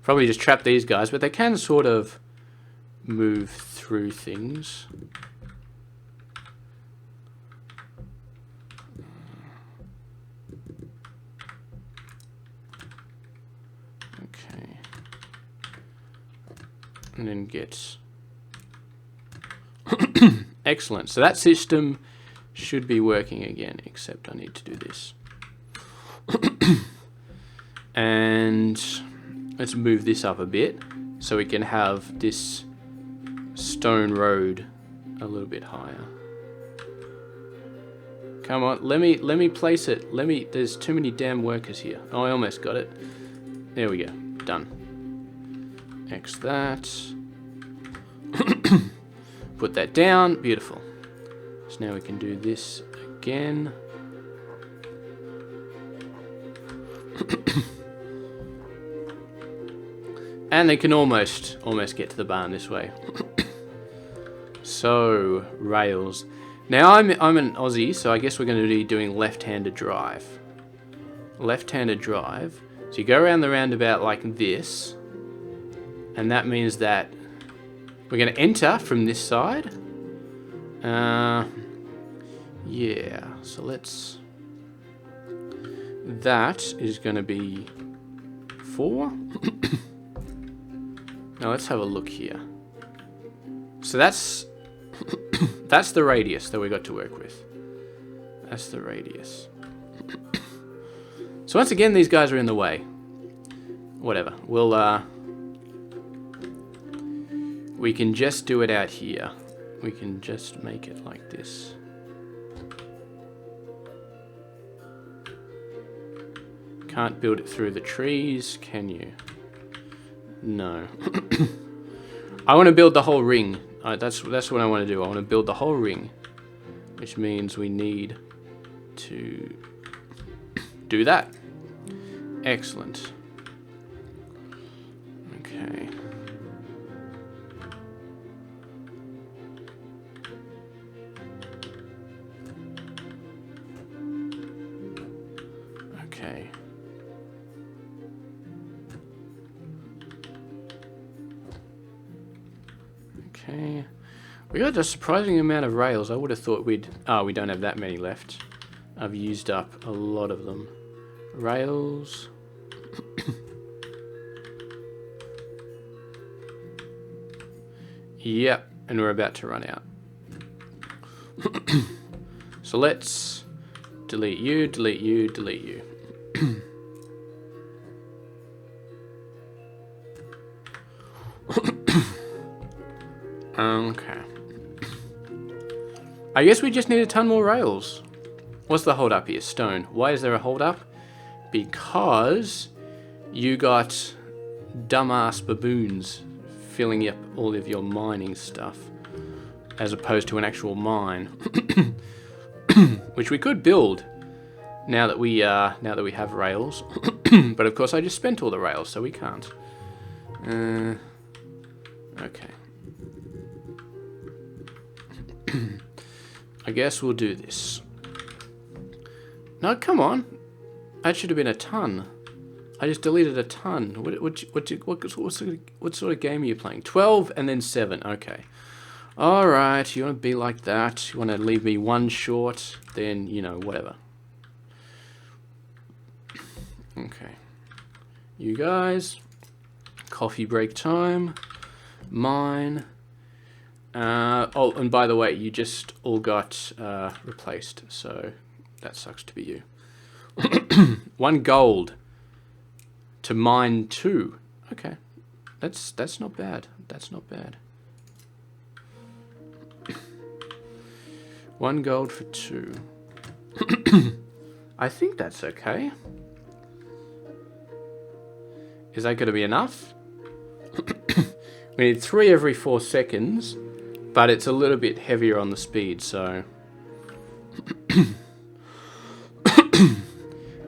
Probably just trap these guys, but they can sort of move through things. Okay. And then get... Excellent. So that system should be working again, except I need to do this. And let's move this up a bit so we can have this stone road a little bit higher. Come on, let me place it. There's too many damn workers here. Oh, I almost got it. There we go. Done. X that. Put that down. Beautiful. So now we can do this again. And they can almost get to the barn this way. So, rails. Now I'm an Aussie, so I guess we're going to be doing left-handed drive. Left-handed drive. So you go around the roundabout like this, and that means that we're going to enter from this side. Yeah, so let's... That is going to be 4. Now let's have a look here. So that's that's the radius that we got to work with. That's the radius. So once again, these guys are in the way. Whatever. We'll we can just do it out here. We can just make it like this. Can't build it through the trees, can you? No. I want to build the whole ring. That's what I want to do. I want to build the whole ring, which means we need to do that. Excellent. Okay. Okay. Okay. We got a surprising amount of rails. I would have thought we'd... Oh, we don't have that many left. I've used up a lot of them. Rails. Yep, and we're about to run out. So let's delete you, delete you, delete you. Okay. I guess we just need a ton more rails. What's the hold up here? Stone. Why is there a hold up? Because you got dumbass baboons filling up all of your mining stuff, as opposed to an actual mine, which we could build now that we have rails. But of course, I just spent all the rails, so we can't. Okay. I guess we'll do this. No, come on. That should have been a ton. I just deleted a ton. What sort of game are you playing? 12 and then 7. Okay. Alright, you want to be like that. You want to leave me one short, then, you know, whatever. Okay. You guys. Coffee break time. Mine. Oh, and by the way, you just all got replaced, so that sucks to be you. 1 gold to mine 2. Okay, that's not bad. That's not bad. 1 gold for 2. I think that's okay. Is that going to be enough? We need 3 every 4 seconds, but it's a little bit heavier on the speed, so...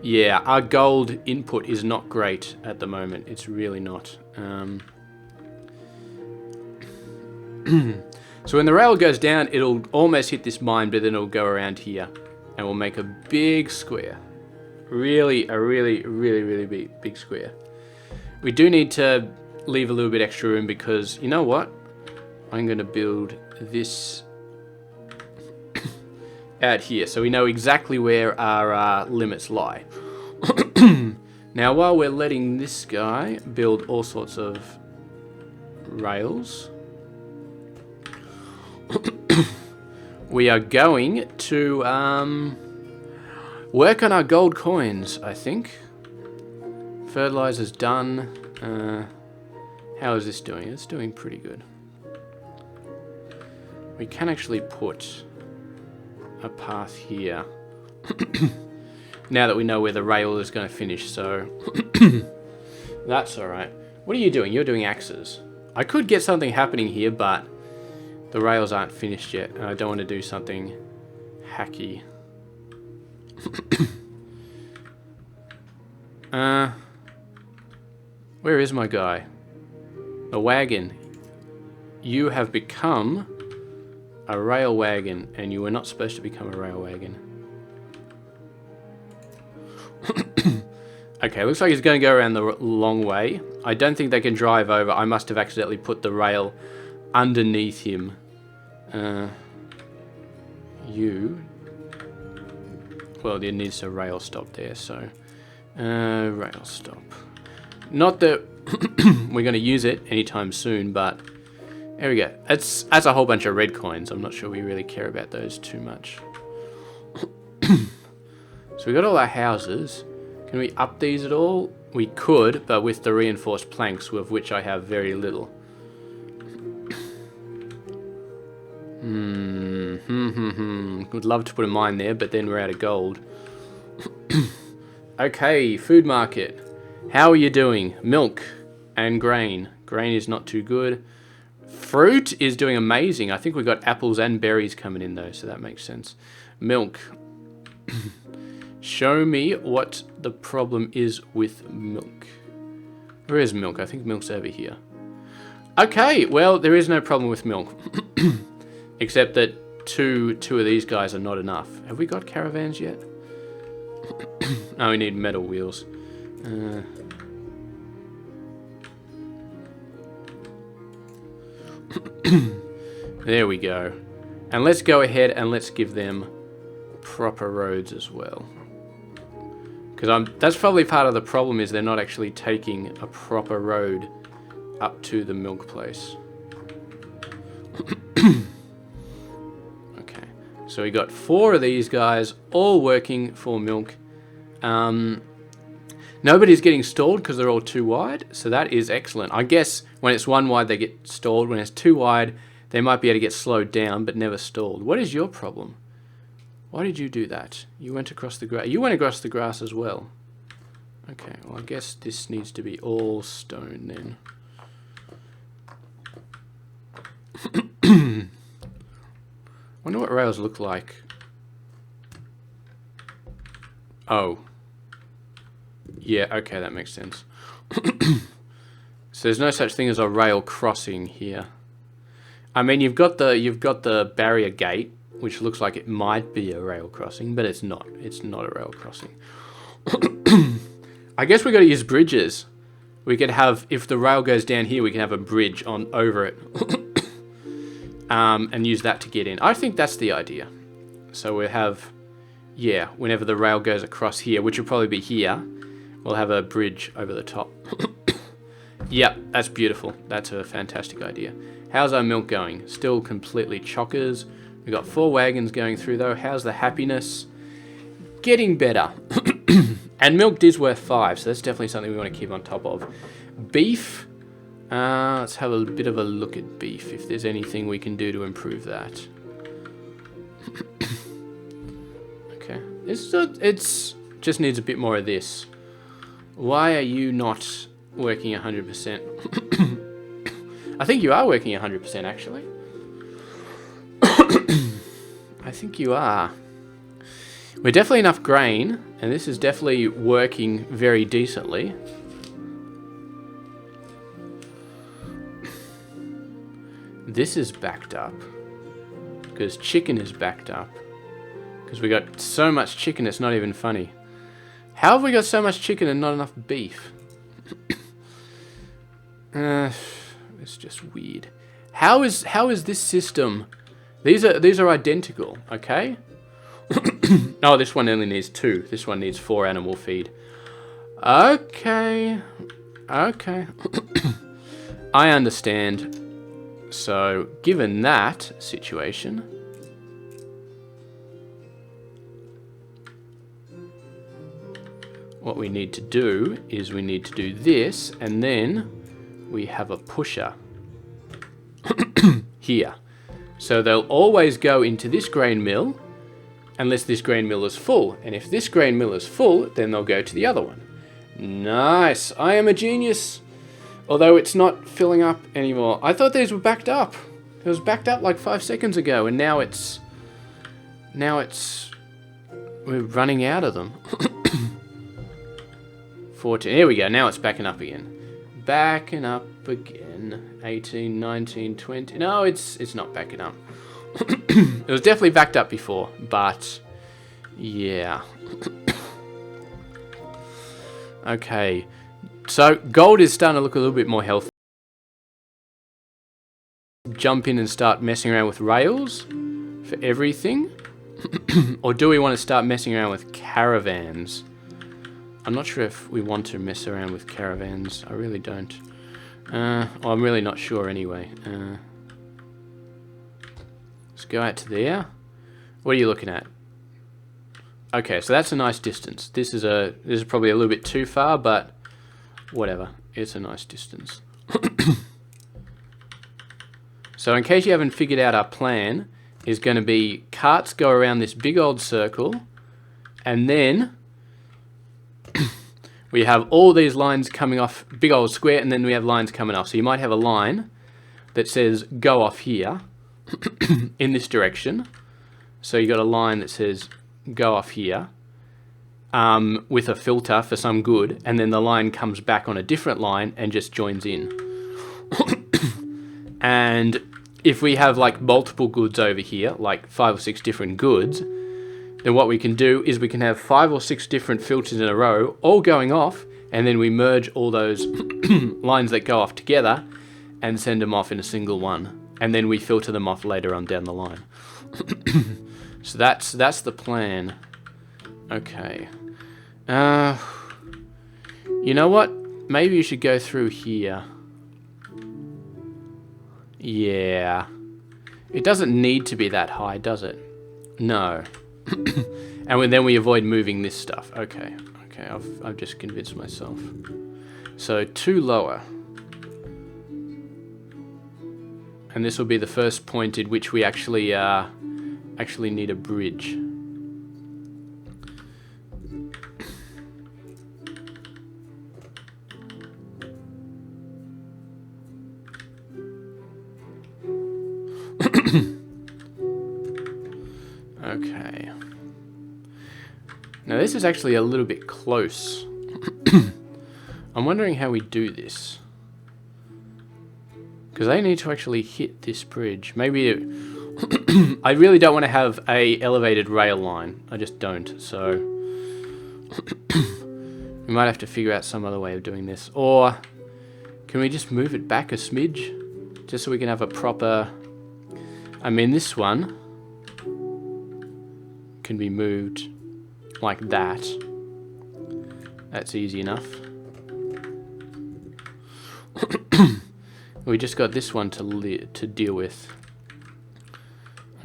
Yeah, our gold input is not great at the moment. It's really not. So when the rail goes down, it'll almost hit this mine, but then it'll go around here, and we'll make a big square. Really, a really big square. We do need to leave a little bit extra room because, you know what? I'm going to build this out here, so we know exactly where our limits lie. Now, while we're letting this guy build all sorts of rails, we are going to work on our gold coins, I think. Fertilizer's done. How is this doing? It's doing pretty good. We can actually put a path here. Now that we know where the rail is going to finish, so that's alright. What are you doing? You're doing axes. I could get something happening here, but the rails aren't finished yet, and I don't want to do something hacky. Where is my guy? A wagon. You have become a rail wagon, and you were not supposed to become a rail wagon. Okay, looks like he's going to go around the long way. I don't think they can drive over. I must have accidentally put the rail underneath him. You... Well, there needs a rail stop there, so... rail stop. Not that we're going to use it anytime soon, but... There we go. That's a whole bunch of red coins. I'm not sure we really care about those too much. So we got all our houses. Can we up these at all? We could, but with the reinforced planks, of which I have very little. Would love to put a mine there, but then we're out of gold. Okay, food market. How are you doing? Milk and grain. Grain is not too good. Fruit is doing amazing. I think we've got apples and berries coming in though, so that makes sense. Milk. Show me what the problem is with milk. Where is milk? I think milk's over here. Okay, well, there is no problem with milk. Except that two of these guys are not enough. Have we got caravans yet? No, we need metal wheels. There we go. And let's go ahead and let's give them proper roads as well. Because that's probably part of the problem, is they're not actually taking a proper road up to the milk place. Okay, so we got 4 of these guys all working for milk. Nobody's getting stalled because they're all too wide, so that is excellent. I guess when it's 1 wide they get stalled. When it's 2 wide they might be able to get slowed down but never stalled. What is your problem? Why did you do that? You went across the grass. You went across the grass as well. Okay, well I guess this needs to be all stone then. Wonder what rails look like. Oh. Yeah, okay, that makes sense. So there's no such thing as a rail crossing here. I mean, you've got the barrier gate, which looks like it might be a rail crossing, but it's not. It's not a rail crossing. I guess we got to use bridges. We could have, if the rail goes down here, we can have a bridge on over it. And use that to get in. I think that's the idea. So we have, yeah, whenever the rail goes across here, which will probably be here, we'll have a bridge over the top. Yep, that's beautiful. That's a fantastic idea. How's our milk going? Still completely chockers. We've got 4 wagons going through though. How's the happiness? Getting better. And milk is worth 5, so that's definitely something we want to keep on top of. Beef. Let's have a bit of a look at beef, if there's anything we can do to improve that. Okay. It's just needs a bit more of this. Why are you not working 100%? I think you are working 100% actually. I think you are. We're definitely enough grain, and this is definitely working very decently. This is backed up because chicken is backed up because we got so much chicken it's not even funny. How have we got so much chicken and not enough beef? It's just weird. How is this system? These are identical, okay? Oh, this one only needs 2. This one needs 4 animal feed. Okay. Okay. I understand. So, given that situation, what we need to do is we need to do this, and then we have a pusher here. So they'll always go into this grain mill unless this grain mill is full. And if this grain mill is full, then they'll go to the other one. Nice. I am a genius. Although it's not filling up anymore. I thought these were backed up. It was backed up like 5 seconds ago, and now it's we're running out of them. 14. Here we go. Now it's backing up again. Backing up again. 18, 19, 20. No, it's not backing up. It was definitely backed up before, but yeah. Okay. So gold is starting to look a little bit more healthy. Jump in and start messing around with rails for everything. Or do we want to start messing around with caravans? I'm not sure if we want to mess around with caravans. I really don't. Well, I'm really not sure anyway. Let's go out to there. What are you looking at? Okay, so that's a nice distance. This is probably a little bit too far, but whatever. It's a nice distance. So in case you haven't figured out our plan, is going to be carts go around this big old circle, and then we have all these lines coming off big old square, and then we have lines coming off. So you might have a line that says go off here in this direction. So you got a line that says go off here with a filter for some good, and then the line comes back on a different line and just joins in. And if we have like multiple goods over here, like 5 or 6 different goods, then what we can do is we can have 5 or 6 different filters in a row, all going off, and then we merge all those lines that go off together and send them off in a single one. And then we filter them off later on down the line. So that's the plan. Okay. You know what? Maybe you should go through here. Yeah. It doesn't need to be that high, does it? No. And then we avoid moving this stuff. Okay. Okay, I've just convinced myself. So 2 lower. And this will be the first point at which we actually need a bridge. Okay. Now this is actually a little bit close. I'm wondering how we do this. Because they need to actually hit this bridge. Maybe I really don't want to have a elevated rail line. I just don't. So we might have to figure out some other way of doing this. Or can we just move it back a smidge? Just so we can have a proper... I mean, this one can be moved like that. That's easy enough. We just got this one to deal with.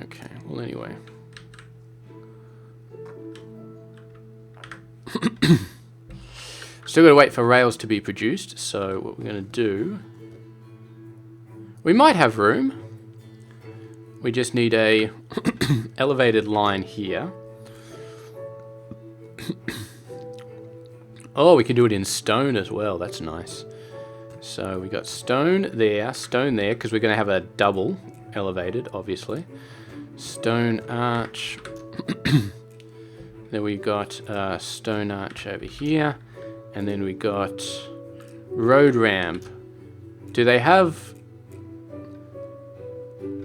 Okay, well anyway. Still gotta wait for rails to be produced, so what we're gonna do... We might have room. We just need a elevated line here. Oh, we can do it in stone as well. That's nice. So we got stone there, because we're going to have a double elevated, obviously. Stone arch. Then we got stone arch over here. And then we got road ramp. Do they have...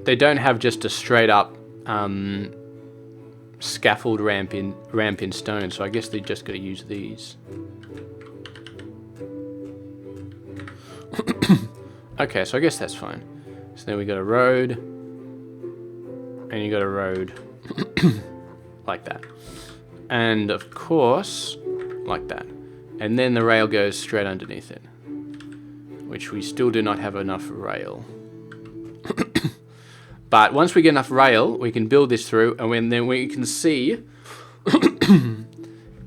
They don't have just a straight up scaffold ramp in stone, so I guess they just got to use these. Okay, so I guess that's fine. So then we got a road, and you got a road like that, and of course like that, and then the rail goes straight underneath it, which we still do not have enough rail. But once we get enough rail, we can build this through, and then we can see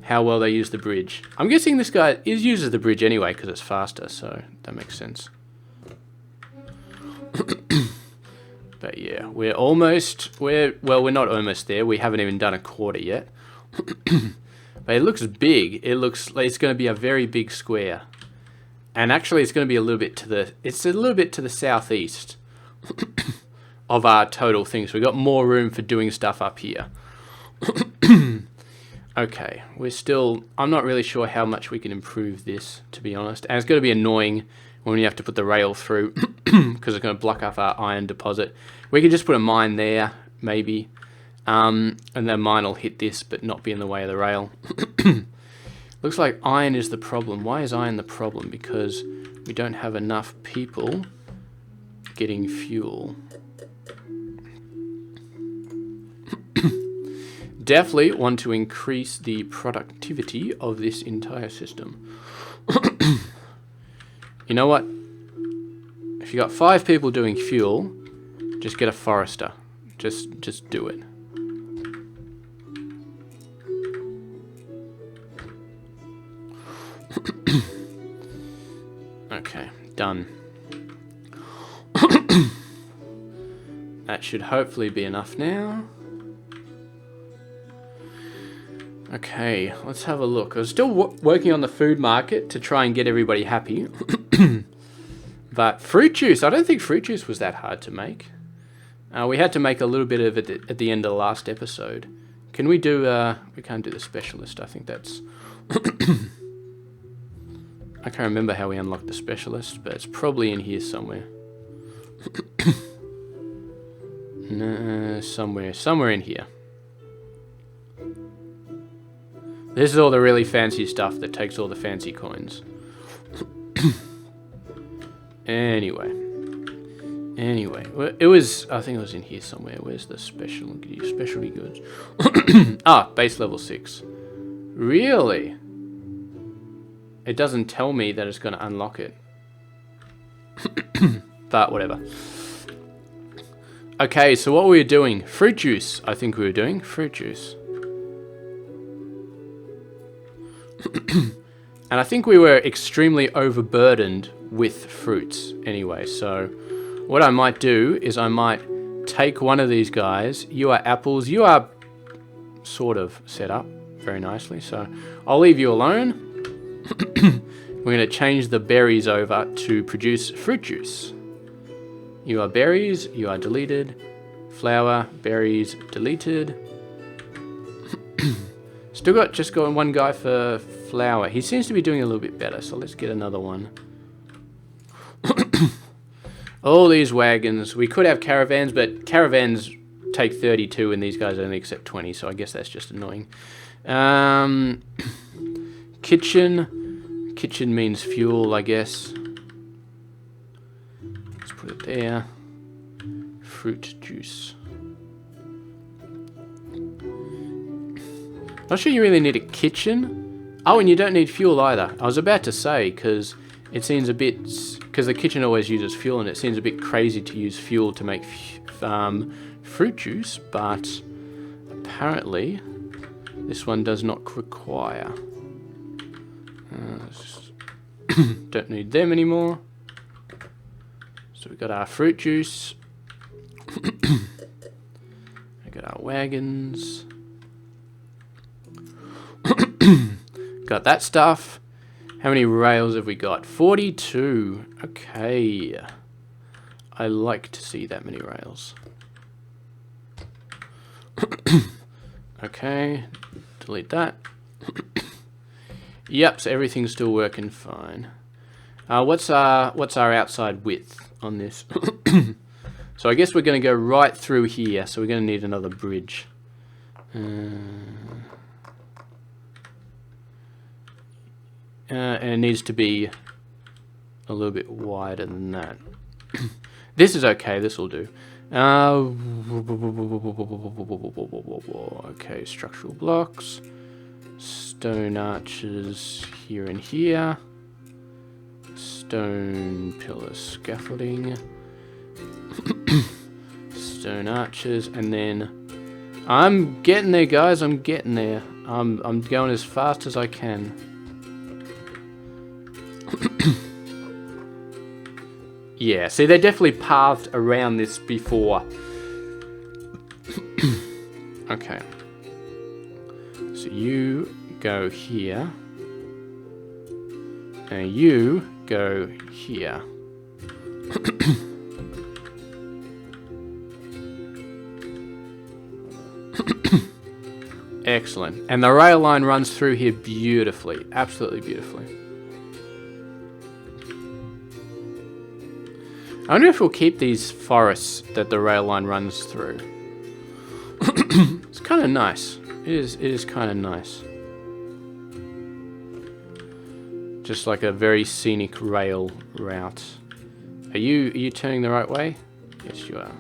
how well they use the bridge. I'm guessing this guy uses the bridge anyway because it's faster, so that makes sense. But yeah, we're not almost there. We haven't even done a quarter yet. But it looks big. It looks like it's going to be a very big square. And actually it's going to be a little bit to the southeast of our total thing. So we've got more room for doing stuff up here. Okay, I'm not really sure how much we can improve this, to be honest. And it's going to be annoying when you have to put the rail through because it's going to block off our iron deposit. We could just put a mine there, maybe. And then mine will hit this but not be in the way of the rail. Looks like iron is the problem. Why is iron the problem? Because we don't have enough people getting fuel. Definitely want to increase the productivity of this entire system. You know what? If you got 5 people doing fuel, just get a forester. Just do it. Okay, done. That should hopefully be enough now. Okay, let's have a look. I was still working on the food market to try and get everybody happy. But fruit juice, I don't think fruit juice was that hard to make. We had to make a little bit of it at the end of the last episode. Can we do, we can't do the specialist, I think that's... I can't remember how we unlocked the specialist, but it's probably in here somewhere. No, somewhere in here. This is all the really fancy stuff that takes all the fancy coins. Anyway, well, it was, I think it was in here somewhere. Where's the specialty goods? Ah, base level 6. Really? It doesn't tell me that it's going to unlock it. But whatever. Okay, so what were we doing? Fruit juice, I think we were doing. Fruit juice. And I think we were extremely overburdened with fruits anyway. So what I might do is I might take one of these guys. You are apples. You are sort of set up very nicely. So I'll leave you alone. We're going to change the berries over to produce fruit juice. You are berries. You are deleted. Flower, berries, deleted. Still got one guy for flower. He seems to be doing a little bit better, so let's get another one. All these wagons. We could have caravans, but caravans take 32 and these guys only accept 20, so I guess that's just annoying. Kitchen. Kitchen means fuel, I guess. Let's put it there. Fruit juice. Not sure you really need a kitchen. Oh, and you don't need fuel either. I was about to say, because it seems a bit... Because the kitchen always uses fuel, and it seems a bit crazy to use fuel to make fruit juice, but apparently this one does not require. Don't need them anymore. So we've got our fruit juice. We got our wagons. Got that stuff. How many rails have we got? 42. Okay. I like to see that many rails. Okay. Delete that. Yep, so everything's still working fine. What's our outside width on this? So I guess we're going to go right through here. So we're going to need another bridge. And it needs to be a little bit wider than that. This is okay, this will do. Okay, structural blocks. Stone arches here and here. Stone pillar scaffolding. Stone arches, and then I'm getting there, guys, I'm getting there. I'm going as fast as I can. Yeah, see, they definitely pathed around this before. Okay. So you go here. And you go here. Excellent. And the rail line runs through here beautifully. Absolutely beautifully. I wonder if we'll keep these forests that the rail line runs through. It's kind of nice. It is kind of nice. Just like a very scenic rail route. Are you turning the right way? Yes, you are.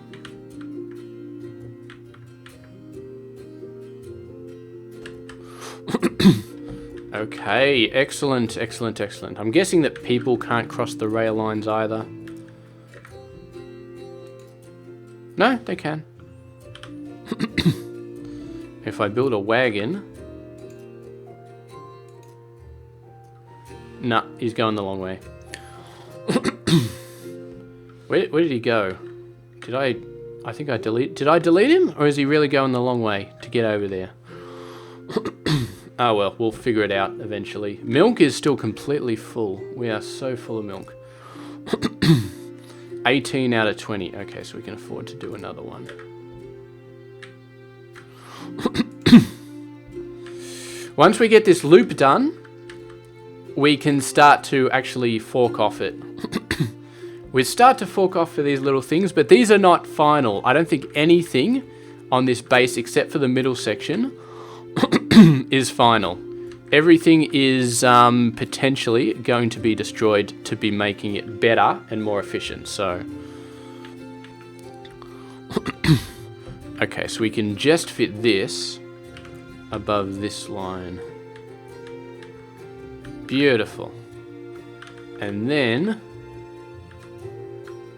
Okay, excellent, excellent, excellent. I'm guessing that people can't cross the rail lines either. No, they can. If I build a wagon... Nah, he's going the long way. Where did he go? Did I I think I delete. Did I delete him, or is he really going the long way to get over there? Oh well, we'll figure it out eventually. Milk is still completely full. We are so full of milk. 18 out of 20. Okay, so we can afford to do another one. Once we get this loop done, we can start to actually fork off it. We start to fork off for these little things, but these are not final. I don't think anything on this base, except for the middle section, is final. Everything is potentially going to be destroyed to be making it better and more efficient. So, okay, so we can just fit this above this line. Beautiful. And then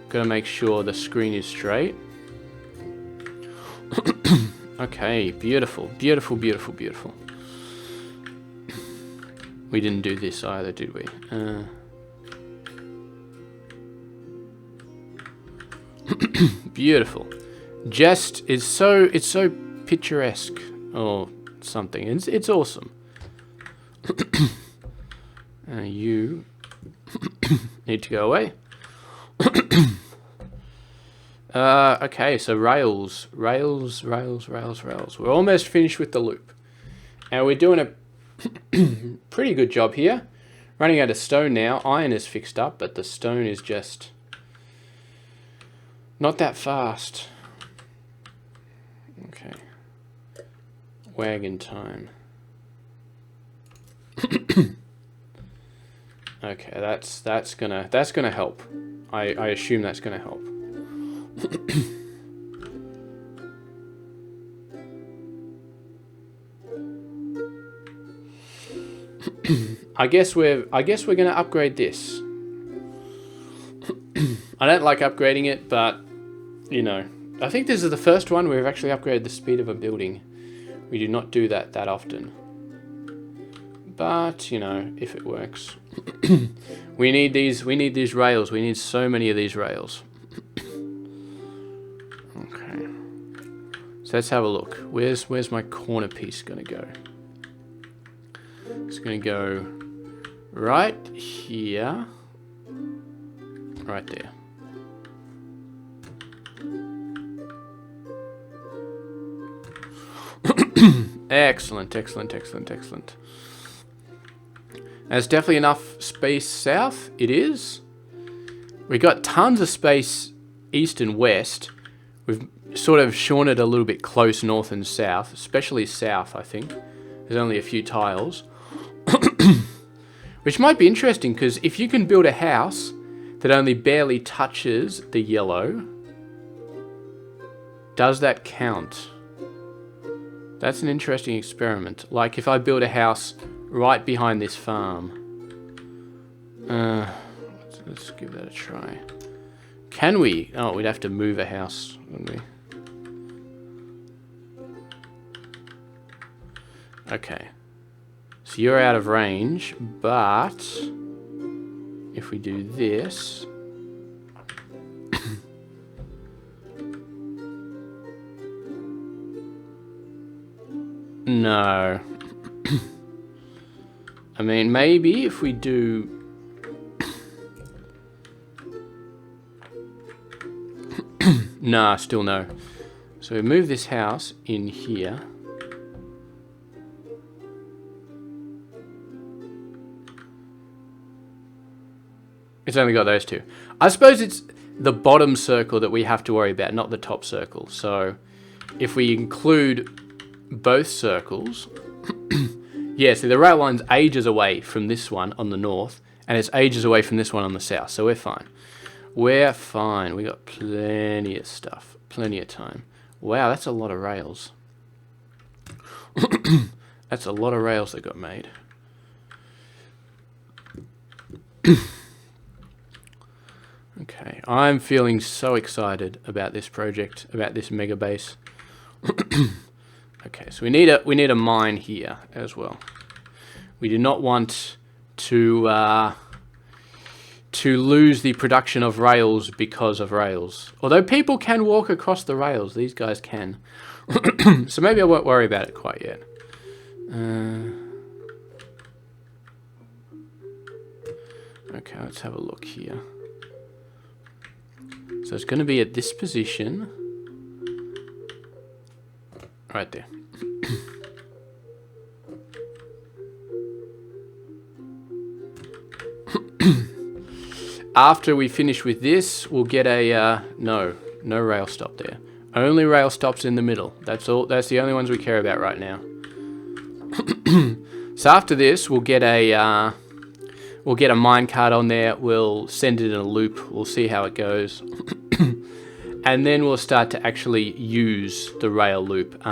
gotta make sure the screen is straight. Okay, beautiful, beautiful, beautiful, beautiful. We didn't do this either, did we? Beautiful. Just it's so picturesque or something. It's awesome. You need to go away. Okay, so rails. We're almost finished with the loop. And we're doing a pretty good job here. Running out of stone now. Iron is fixed up, but the stone is just not that fast. Okay. Wagon time. Okay, that's gonna help. I assume that's gonna help. I guess we're gonna upgrade this. I don't like upgrading it, but you know, I think this is the first one where we've actually upgraded the speed of a building. We do not do that often. But, you know, if it works. we need these rails. We need so many of these rails. Okay. So let's have a look. Where's my corner piece gonna go? It's gonna go right here. Right there. Excellent, excellent, excellent, excellent. There's definitely enough space south. It is. We got tons of space east and west. We've sort of shorn it a little bit close north and south, especially south, I think. There's only a few tiles. Which might be interesting, because if you can build a house that only barely touches the yellow, does that count? That's an interesting experiment. Like if I build a house right behind this farm. Let's give that a try. Can we? Oh, we'd have to move a house, wouldn't we? Okay. So you're out of range, but if we do this... No. I mean, maybe if we do... Nah, still no. So we move this house in here. It's only got those two. I suppose it's the bottom circle that we have to worry about, not the top circle. So if we include both circles... Yeah, see the rail line's ages away from this one on the north, and it's ages away from this one on the south, so we're fine. We're fine. We got plenty of stuff. Plenty of time. Wow, that's a lot of rails. That's a lot of rails that got made. Okay, I'm feeling so excited about this project, about this Megabase. Okay, so we need a mine here as well. We do not want to to lose the production of rails because of rails. Although people can walk across the rails, these guys can. So maybe I won't worry about it quite yet. Okay, let's have a look here. So it's going to be at this position. Right there. After we finish with this, we'll get a, no rail stop there. Only rail stops in the middle. That's all. That's the only ones we care about right now. So after this, we'll get a minecart on there. We'll send it in a loop. We'll see how it goes. And then we'll start to actually use the rail loop.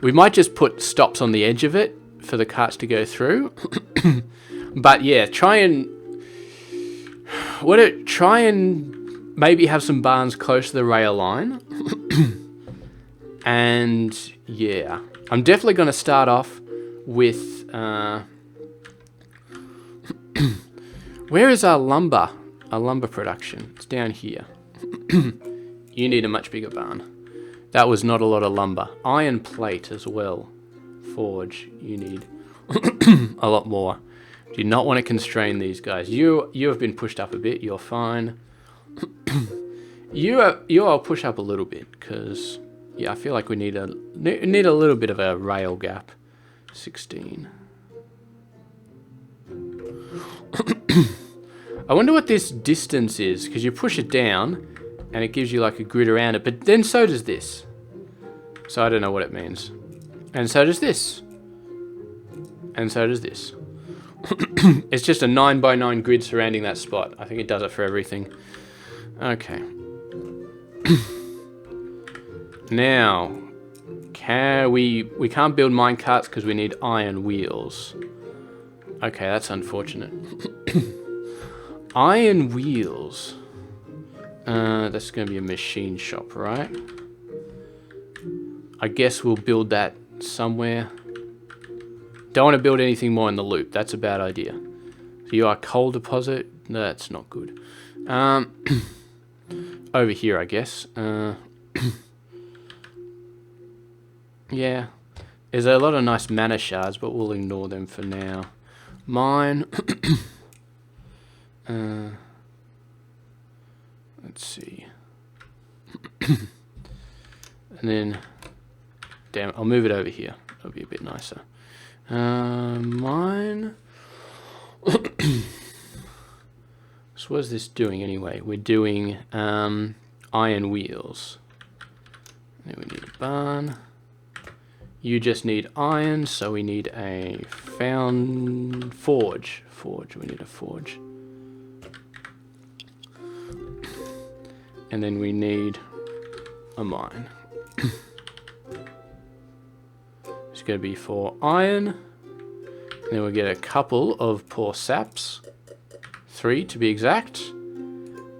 We might just put stops on the edge of it for the carts to go through. But yeah, try and maybe have some barns close to the rail line. And yeah, I'm definitely going to start off with where is our lumber production? It's down here. You need a much bigger barn. That was not a lot of lumber. Iron plate as well. Forge, you need a lot more. Do not want to constrain these guys. You have been pushed up a bit. You're fine. I'll push up a little bit because yeah, I feel like we need a little bit of a rail gap. 16. I wonder what this distance is because you push it down and it gives you like a grid around it, but then so does this. So I don't know what it means. And so does this. And so does this. It's just a 9x9 grid surrounding that spot. I think it does it for everything. Okay. Now, we can't build minecarts because we need iron wheels. Okay, that's unfortunate. Iron wheels. That's going to be a machine shop, right? I guess we'll build that somewhere. Don't want to build anything more in the loop. That's a bad idea. So you are coal deposit. No, that's not good. Over here, I guess. Yeah. There's a lot of nice mana shards, but we'll ignore them for now. Mine. Let's see. And then, damn it, I'll move it over here. That'll be a bit nicer. Mine. So what is this doing anyway? We're doing iron wheels. Then we need a barn. You just need iron, so we need a forge. We need a forge. And then we need a mine. It's going to be for iron. And then we'll get a couple of poor saps. 3 to be exact.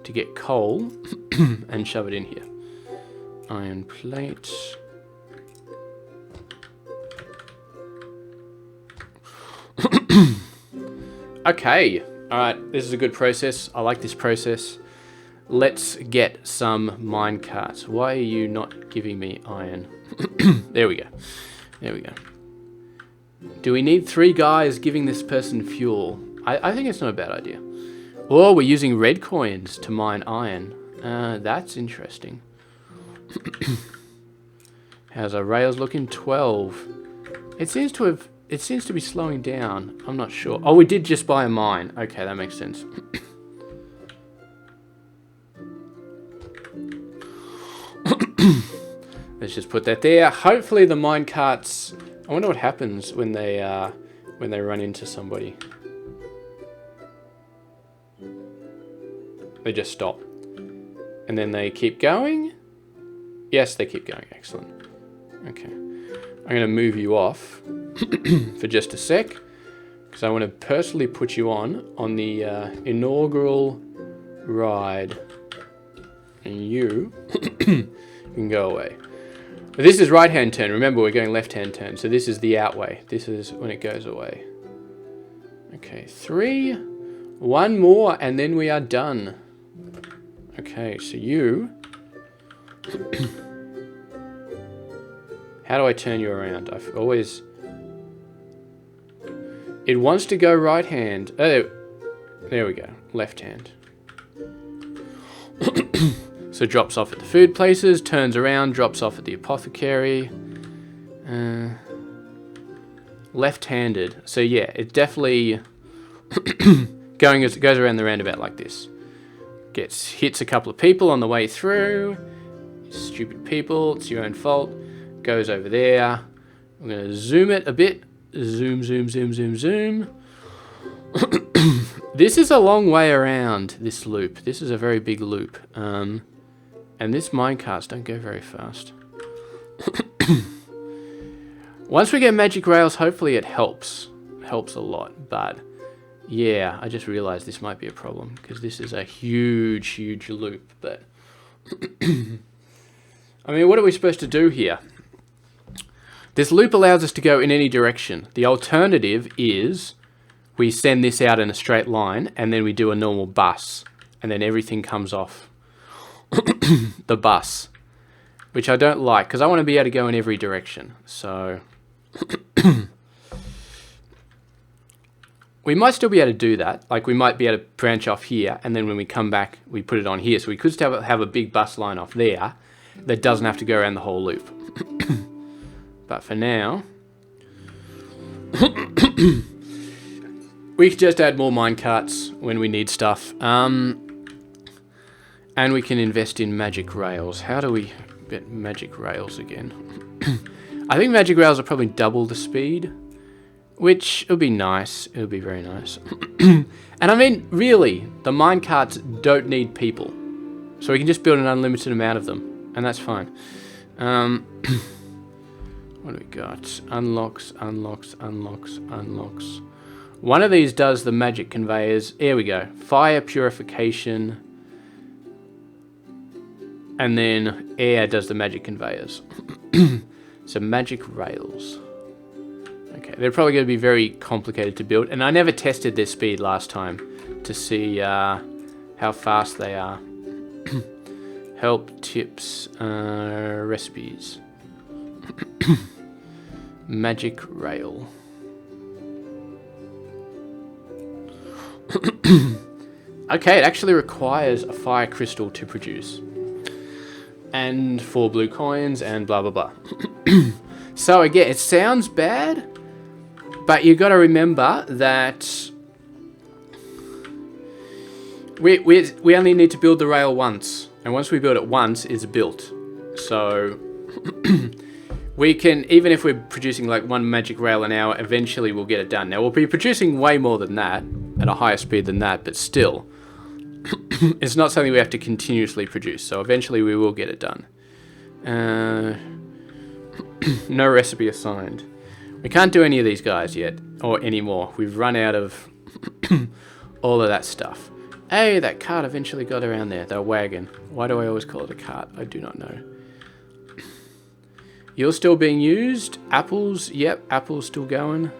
To get coal and shove it in here. Iron plate. Okay. Alright, this is a good process. I like this process. Let's get some minecarts. Why are you not giving me iron? There we go. There we go. Do we need 3 guys giving this person fuel? I think it's not a bad idea. Oh, we're using red coins to mine iron. That's interesting. How's our rails looking? 12. It seems to be slowing down. I'm not sure. Oh, we did just buy a mine. Okay, that makes sense. Let's just put that there. Hopefully the mine carts. I wonder what happens when they run into somebody. They just stop, and then they keep going. Yes, they keep going. Excellent. Okay, I'm going to move you off for just a sec because I want to personally put you on the inaugural ride, and you can go away. But this is right-hand turn. Remember, we're going left-hand turn, so this is the out way. This is when it goes away. Okay, 3. One more and then we are done. Okay, so you... How do I turn you around? I've always... It wants to go right hand. Oh, there we go. Left hand. So drops off at the food places, turns around, drops off at the apothecary. Left-handed. So yeah, it definitely goes around the roundabout like this. Hits a couple of people on the way through. Stupid people, it's your own fault. Goes over there. I'm going to zoom it a bit. Zoom, zoom, zoom, zoom, zoom. This is a long way around, this loop. This is a very big loop. And this minecarts don't go very fast. Once we get magic rails, hopefully it helps. It helps a lot. But yeah, I just realized this might be a problem because this is a huge, huge loop. But I mean, what are we supposed to do here? This loop allows us to go in any direction. The alternative is we send this out in a straight line and then we do a normal bus and then everything comes off the bus, which I don't like because I want to be able to go in every direction. So we might still be able to do that. Like we might be able to branch off here and then when we come back, we put it on here. So we could still have a big bus line off there that doesn't have to go around the whole loop. But for now, we could just add more minecarts when we need stuff. And we can invest in magic rails. How do we get magic rails again? I think magic rails are probably double the speed, which would be nice. It would be very nice. And I mean, really, the minecarts don't need people. So we can just build an unlimited amount of them, and that's fine. What do we got? Unlocks, unlocks, unlocks, unlocks. One of these does the magic conveyors. Here we go. Fire purification. And then air does the magic conveyors. So magic rails. Okay, they're probably going to be very complicated to build. And I never tested their speed last time to see how fast they are. Help, tips, recipes. Magic rail. Okay, it actually requires a fire crystal to produce. And 4 blue coins and blah blah blah. So again, it sounds bad, but you got to remember that we only need to build the rail once. And once we build it once, it's built. So we can, even if we're producing like 1 magic rail an hour, eventually we'll get it done. Now we'll be producing way more than that, at a higher speed than that, but still, it's not something we have to continuously produce. So eventually we will get it done. No recipe assigned. We can't do any of these guys yet, or anymore. We've run out of all of that stuff. Hey, that cart eventually got around there. The wagon. Why do I always call it a cart? I do not know. You're still being used. Apples. Yep, apples still going.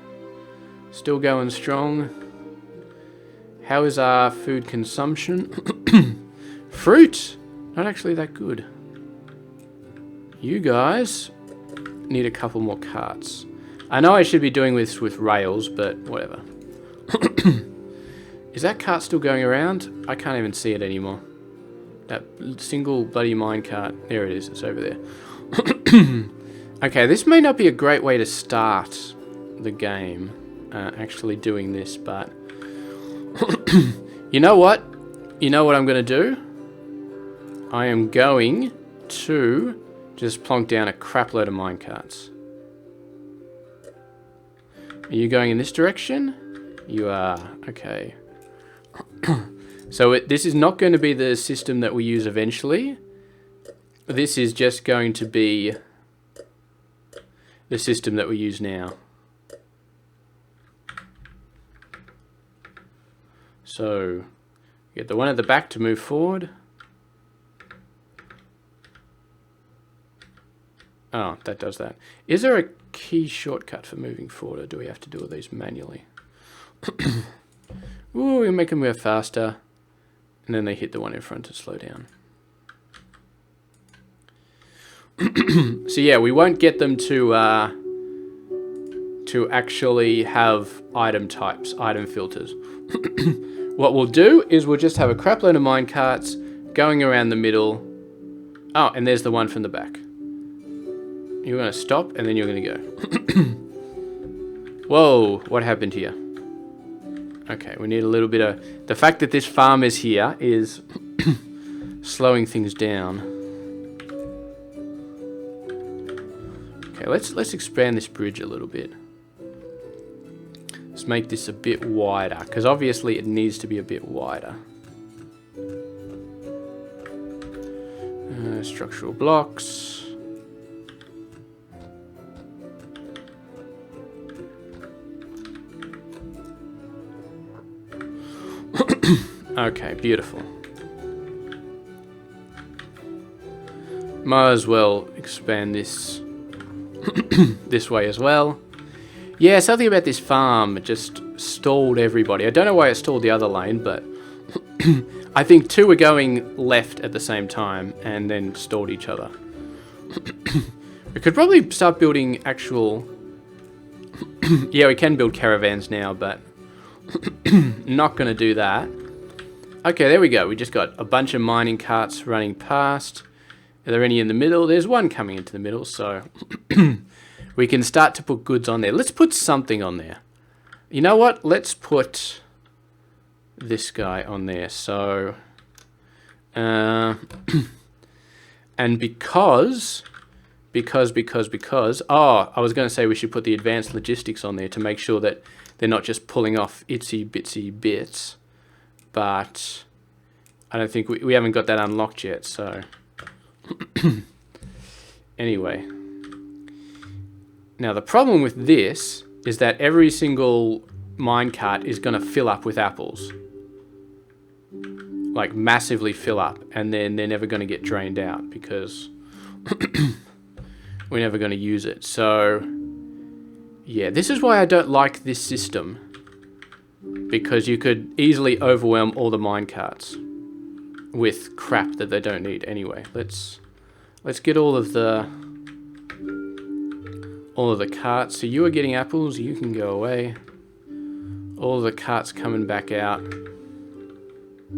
Still going strong. How is our food consumption? Fruit. Not actually that good. You guys need a couple more carts. I know I should be doing this with rails, but whatever. Is that cart still going around? I can't even see it anymore. That single bloody minecart. There it is. It's over there. Okay, this may not be a great way to start the game, actually doing this, but... You know what? You know what I'm going to do? I am going to just plonk down a crap load of minecarts. Are you going in this direction? You are. Okay. So this is not going to be the system that we use eventually. This is just going to be the system that we use now. So get the one at the back to move forward. Oh, that does that. Is there a key shortcut for moving forward, or do we have to do all these manually? Ooh, we make them move faster. And then they hit the one in front to slow down. So yeah, we won't get them to actually have item types, item filters. What we'll do is we'll just have a crap load of minecarts going around the middle. Oh, and there's the one from the back. You're going to stop, and then you're going to go. Whoa, what happened here? Okay, we need a little bit of... The fact that this farm is here is slowing things down. Okay, let's expand this bridge a little bit. Let's make this a bit wider, because obviously it needs to be a bit wider. Structural blocks. Okay, beautiful. Might as well expand this this way as well. Yeah, something about this farm just stalled everybody. I don't know why it stalled the other lane, but I think two were going left at the same time and then stalled each other. We could probably start building actual... Yeah, we can build caravans now, but not going to do that. Okay, there we go. We just got a bunch of mining carts running past. Are there any in the middle? There's one coming into the middle, so we can start to put goods on there. Let's put something on there. You know what? Let's put this guy on there. So, and because, oh, I was going to say we should put the advanced logistics on there to make sure that they're not just pulling off itsy bitsy bits. But I don't think we haven't got that unlocked yet, so... Anyway. Now, the problem with this is that every single minecart is going to fill up with apples. Like, massively fill up. And then they're never going to get drained out because we're never going to use it. So, yeah, this is why I don't like this system. Because you could easily overwhelm all the minecarts with crap that they don't need anyway. Let's get all of the carts. So you are getting apples, you can go away. All of the carts coming back out.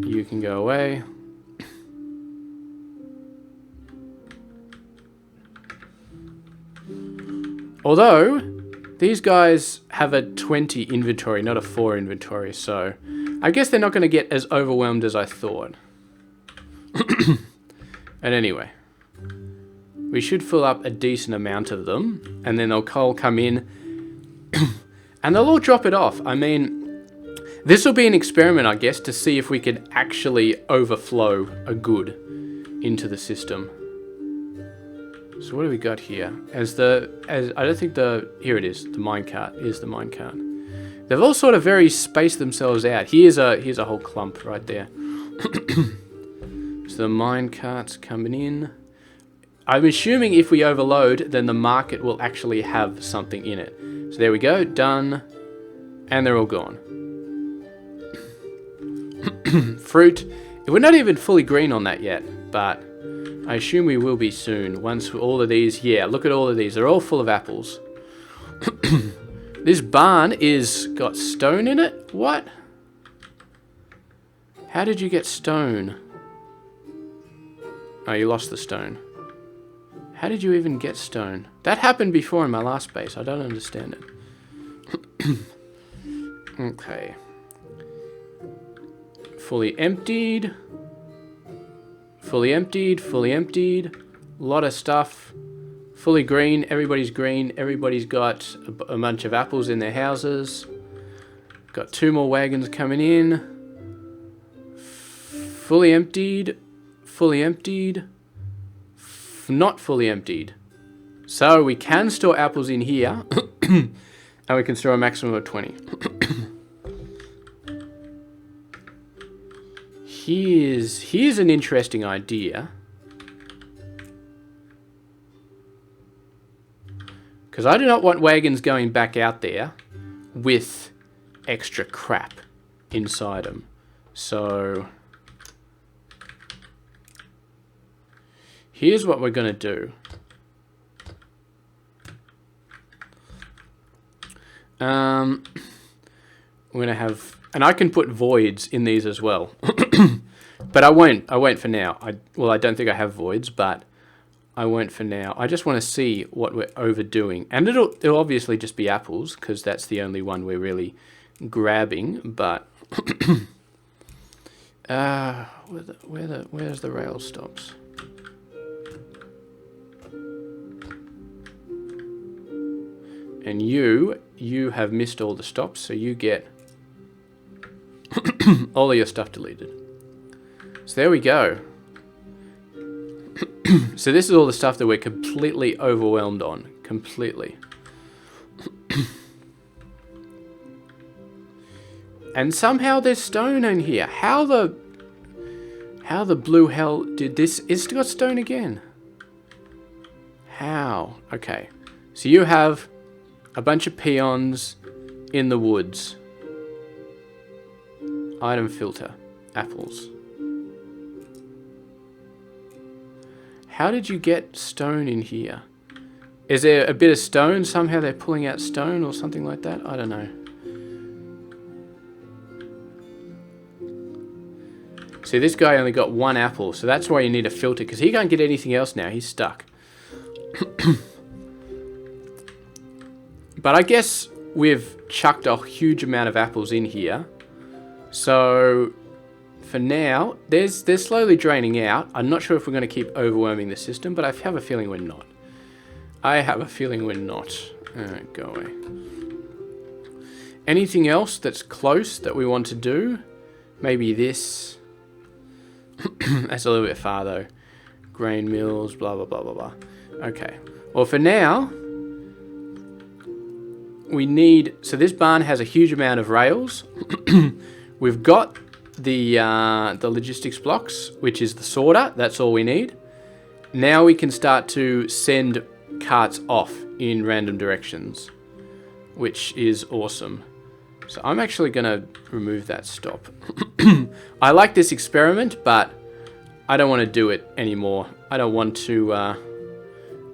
You can go away. Although these guys have a 20 inventory, not a 4 inventory, so I guess they're not going to get as overwhelmed as I thought. And anyway, we should fill up a decent amount of them, and then they'll all come in, and they'll all drop it off. I mean, this will be an experiment, I guess, to see if we can actually overflow a good into the system. So what do we got here? I don't think here it is. The minecart is the minecart. They've all sort of very spaced themselves out. Here's a whole clump right there. So the minecart's coming in. I'm assuming if we overload, then the market will actually have something in it. So there we go, done, and they're all gone. Fruit. We're not even fully green on that yet, but I assume we will be soon. Once all of these, yeah, look at all of these. They're all full of apples. This barn got stone in it? What? How did you get stone? Oh, you lost the stone. How did you even get stone? That happened before in my last base. I don't understand it. Okay. Fully emptied. Fully emptied. Fully emptied. A lot of stuff. Fully green. Everybody's green. Everybody's got a bunch of apples in their houses. Got 2 more wagons coming in. Fully emptied. Fully emptied. Not fully emptied. So we can store apples in here. And we can store a maximum of 20. Here's an interesting idea. Because I do not want wagons going back out there with extra crap. inside them. So here's what we're going to do. We're going to have, and I can put voids in these as well, but I won't for now. I don't think I have voids, but I won't for now. I just want to see what we're overdoing, and it'll obviously just be apples because that's the only one we're really grabbing. But where's the rail stops? And you have missed all the stops, so you get all of your stuff deleted. So there we go. So this is all the stuff that we're completely overwhelmed on. Completely. And somehow there's stone in here. How the blue hell did this? It's got stone again. How? Okay. So you have a bunch of peons in the woods. Item filter. Apples. How did you get stone in here? Is there a bit of stone? Somehow they're pulling out stone or something like that? I don't know. See, this guy only got one apple, so that's why you need a filter, because he can't get anything else now. He's stuck. But I guess we've chucked a huge amount of apples in here. So for now, they're slowly draining out. I'm not sure if we're going to keep overwhelming the system, but I have a feeling we're not. I have a feeling we're not. Go away. Anything else that's close that we want to do? Maybe this. That's a little bit far though. Grain mills, blah, blah, blah, blah, blah. Okay. Well, for now, we need... So this barn has a huge amount of rails. We've got the logistics blocks, which is the sorter. That's all we need. Now we can start to send carts off in random directions, which is awesome. So I'm actually going to remove that stop. I like this experiment, but I don't want to do it anymore. I don't want to...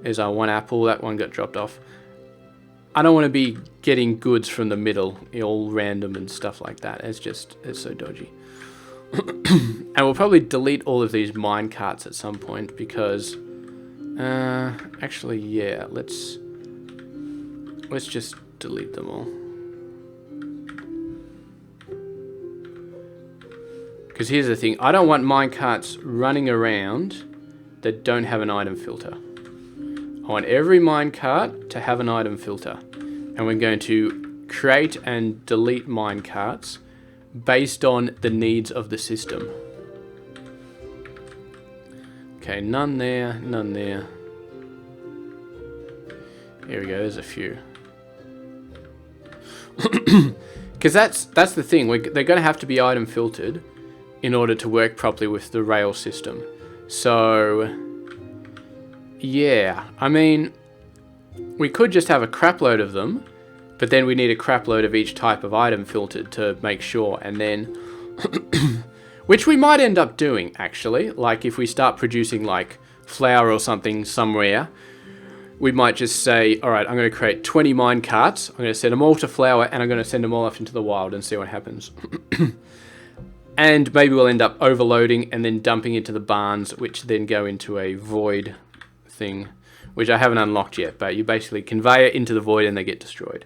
there's our one apple. That one got dropped off. I don't want to be getting goods from the middle, all random and stuff like that. It's so dodgy. And we'll probably delete all of these mine carts at some point because... actually, yeah, let's just delete them all. Because here's the thing, I don't want minecarts running around that don't have an item filter. I want every minecart to have an item filter. And we're going to create and delete minecarts based on the needs of the system. Okay, none there, none there. Here we go, there's a few. Because that's the thing, they're going to have to be item filtered in order to work properly with the rail system. So, yeah, I mean, we could just have a crap load of them, but then we need a crap load of each type of item filtered to make sure, and then, which we might end up doing, actually, like if we start producing like flour or something somewhere, we might just say, all right, I'm going to create 20 mine carts, I'm going to send them all to flour, and I'm going to send them all off into the wild and see what happens. And maybe we'll end up overloading and then dumping into the barns, which then go into a void thing, which I haven't unlocked yet, but you basically convey it into the void and they get destroyed.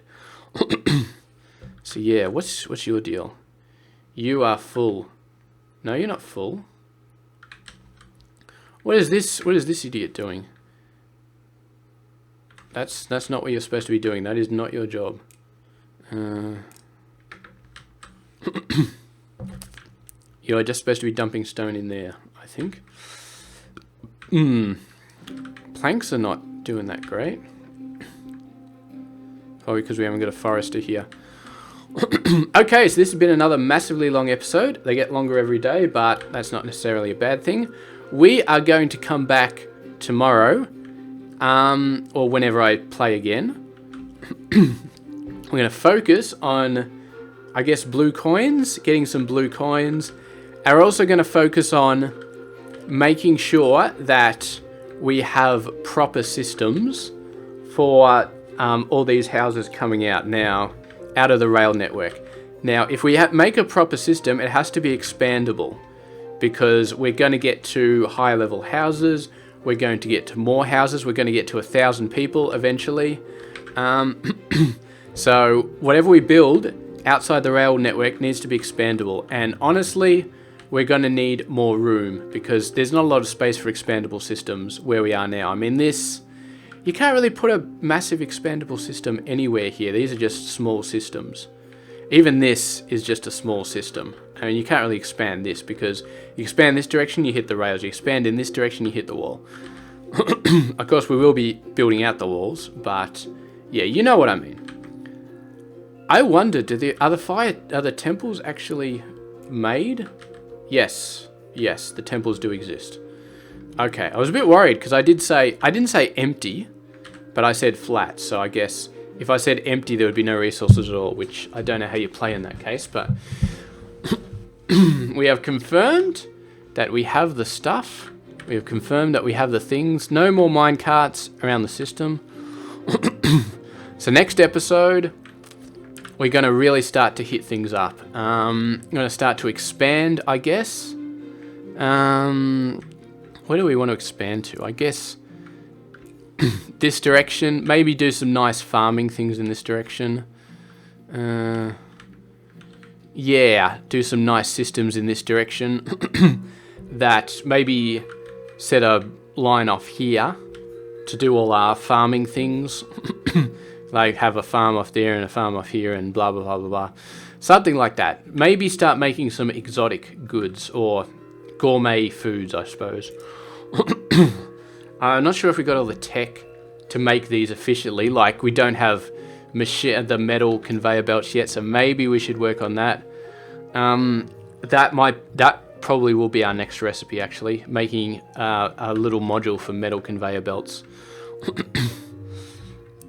So yeah, what's your deal? You are full. No, you're not full. What is this idiot doing? That's not what you're supposed to be doing. That is not your job. You are just supposed to be dumping stone in there, I think. Planks are not doing that great. Probably because we haven't got a forester here. Okay, so this has been another massively long episode. They get longer every day, but that's not necessarily a bad thing. We are going to come back tomorrow, or whenever I play again. We're going to focus on I guess, blue coins, getting some blue coins. And we're also going to focus on making sure that we have proper systems for all these houses coming out now, out of the rail network. Now, if we make a proper system, it has to be expandable, because we're going to get to higher level houses, we're going to get to more houses, we're going to get to 1,000 people eventually. So whatever we build outside the rail network needs to be expandable. And honestly, we're going to need more room, because there's not a lot of space for expandable systems where we are now. I mean, you can't really put a massive expandable system anywhere here. These are just small systems. Even this is just a small system. I mean, you can't really expand this, because you expand this direction, you hit the rails. You expand in this direction, you hit the wall. Of course, we will be building out the walls, but yeah, you know what I mean. I wonder, are the temples actually made? Yes, the temples do exist. Okay, I was a bit worried, because I didn't say empty, but I said flat, so I guess if I said empty, there would be no resources at all, which I don't know how you play in that case, but we have confirmed that we have the stuff. We have confirmed that we have the things. No more minecarts around the system. So next episode, we're going to really start to hit things up. I'm going to start to expand, I guess. Where do we want to expand to? I guess this direction. Maybe do some nice farming things in this direction. Yeah, do some nice systems in this direction. That maybe set a line off here to do all our farming things. Like have a farm off there and a farm off here and blah, blah, blah, blah, blah. Something like that. Maybe start making some exotic goods or gourmet foods, I suppose. I'm not sure if we got all the tech to make these efficiently. Like, we don't have the metal conveyor belts yet, so maybe we should work on that. That probably will be our next recipe, actually, making a little module for metal conveyor belts.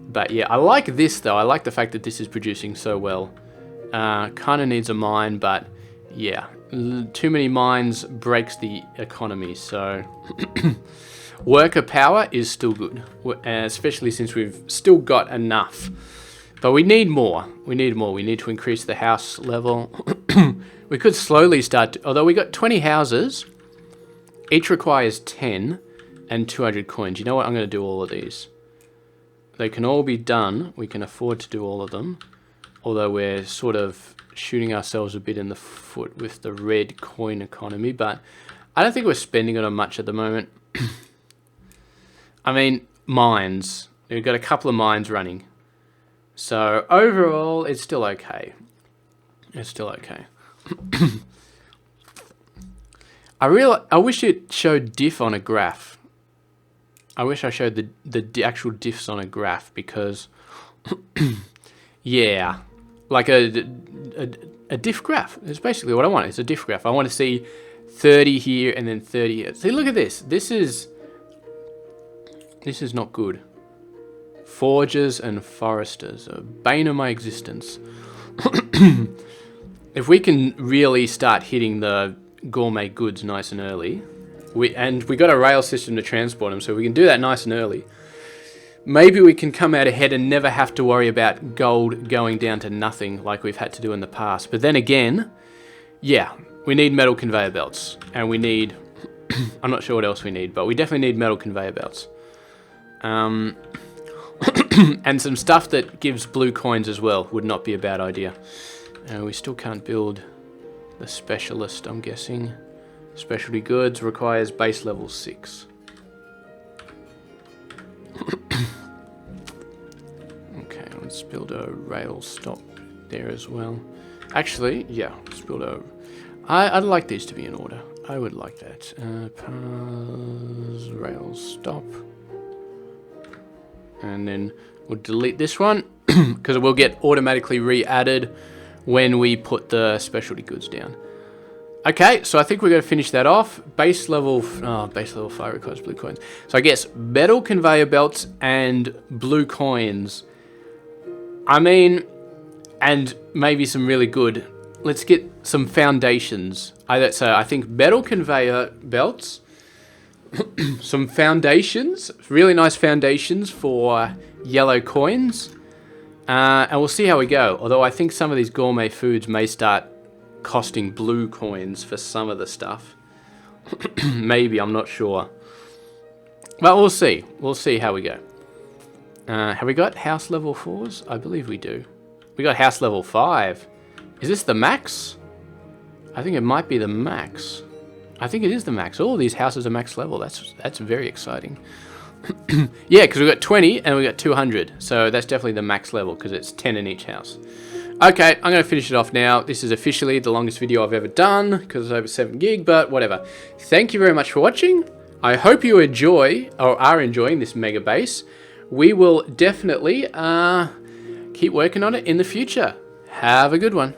But yeah, I like this though. I like the fact that this is producing so well. Kind of needs a mine, but yeah, too many mines breaks the economy. So worker power is still good, especially since we've still got enough. But we need more. We need more. We need to increase the house level. We could slowly start, although we got 20 houses, each requires 10 and 200 coins. You know what? I'm going to do all of these. They can all be done. We can afford to do all of them. Although we're sort of shooting ourselves a bit in the foot with the red coin economy. But I don't think we're spending it on much at the moment. I mean, mines. We've got a couple of mines running. So overall, it's still okay. It's still okay. I wish it showed diff on a graph. I wish I showed the actual diffs on a graph, because yeah, like a diff graph. It's basically what I want. It's a diff graph. I want to see 30 here and then 30 here. See, look at this. This is not good. Forgers and foresters, a bane of my existence. If we can really start hitting the gourmet goods nice and early, we got a rail system to transport them, so we can do that nice and early. Maybe we can come out ahead and never have to worry about gold going down to nothing like we've had to do in the past. But then again, yeah, we need metal conveyor belts, and we need I'm not sure what else we need, but we definitely need metal conveyor belts. And some stuff that gives blue coins as well would not be a bad idea. We still can't build the specialist, I'm guessing. Specialty goods requires base level 6. Okay, let's build a rail stop there as well. Actually, yeah, let's build a... I'd like these to be in order. I would like that. Pause, rail stop. And then we'll delete this one, because it will get automatically re-added when we put the specialty goods down. Okay, so I think we're going to finish that off. Base level 5 requires blue coins. So I guess metal conveyor belts and blue coins. I mean, and maybe some really good. Let's get some foundations. So I think metal conveyor belts, some foundations, really nice foundations for yellow coins, and we'll see how we go. Although I think some of these gourmet foods may start costing blue coins for some of the stuff. Maybe, I'm not sure. But we'll see. We'll see how we go. Have we got house level 4s? I believe we do. We got house level 5. Is this the max? I think it might be the max. I think it is the max. All these houses are max level. That's very exciting. Yeah, because we got 20 and we got 200. So that's definitely the max level because it's 10 in each house. Okay, I'm going to finish it off now. This is officially the longest video I've ever done because it's over 7 gig, but whatever. Thank you very much for watching. I hope you enjoy or are enjoying this Megabase. We will definitely keep working on it in the future. Have a good one.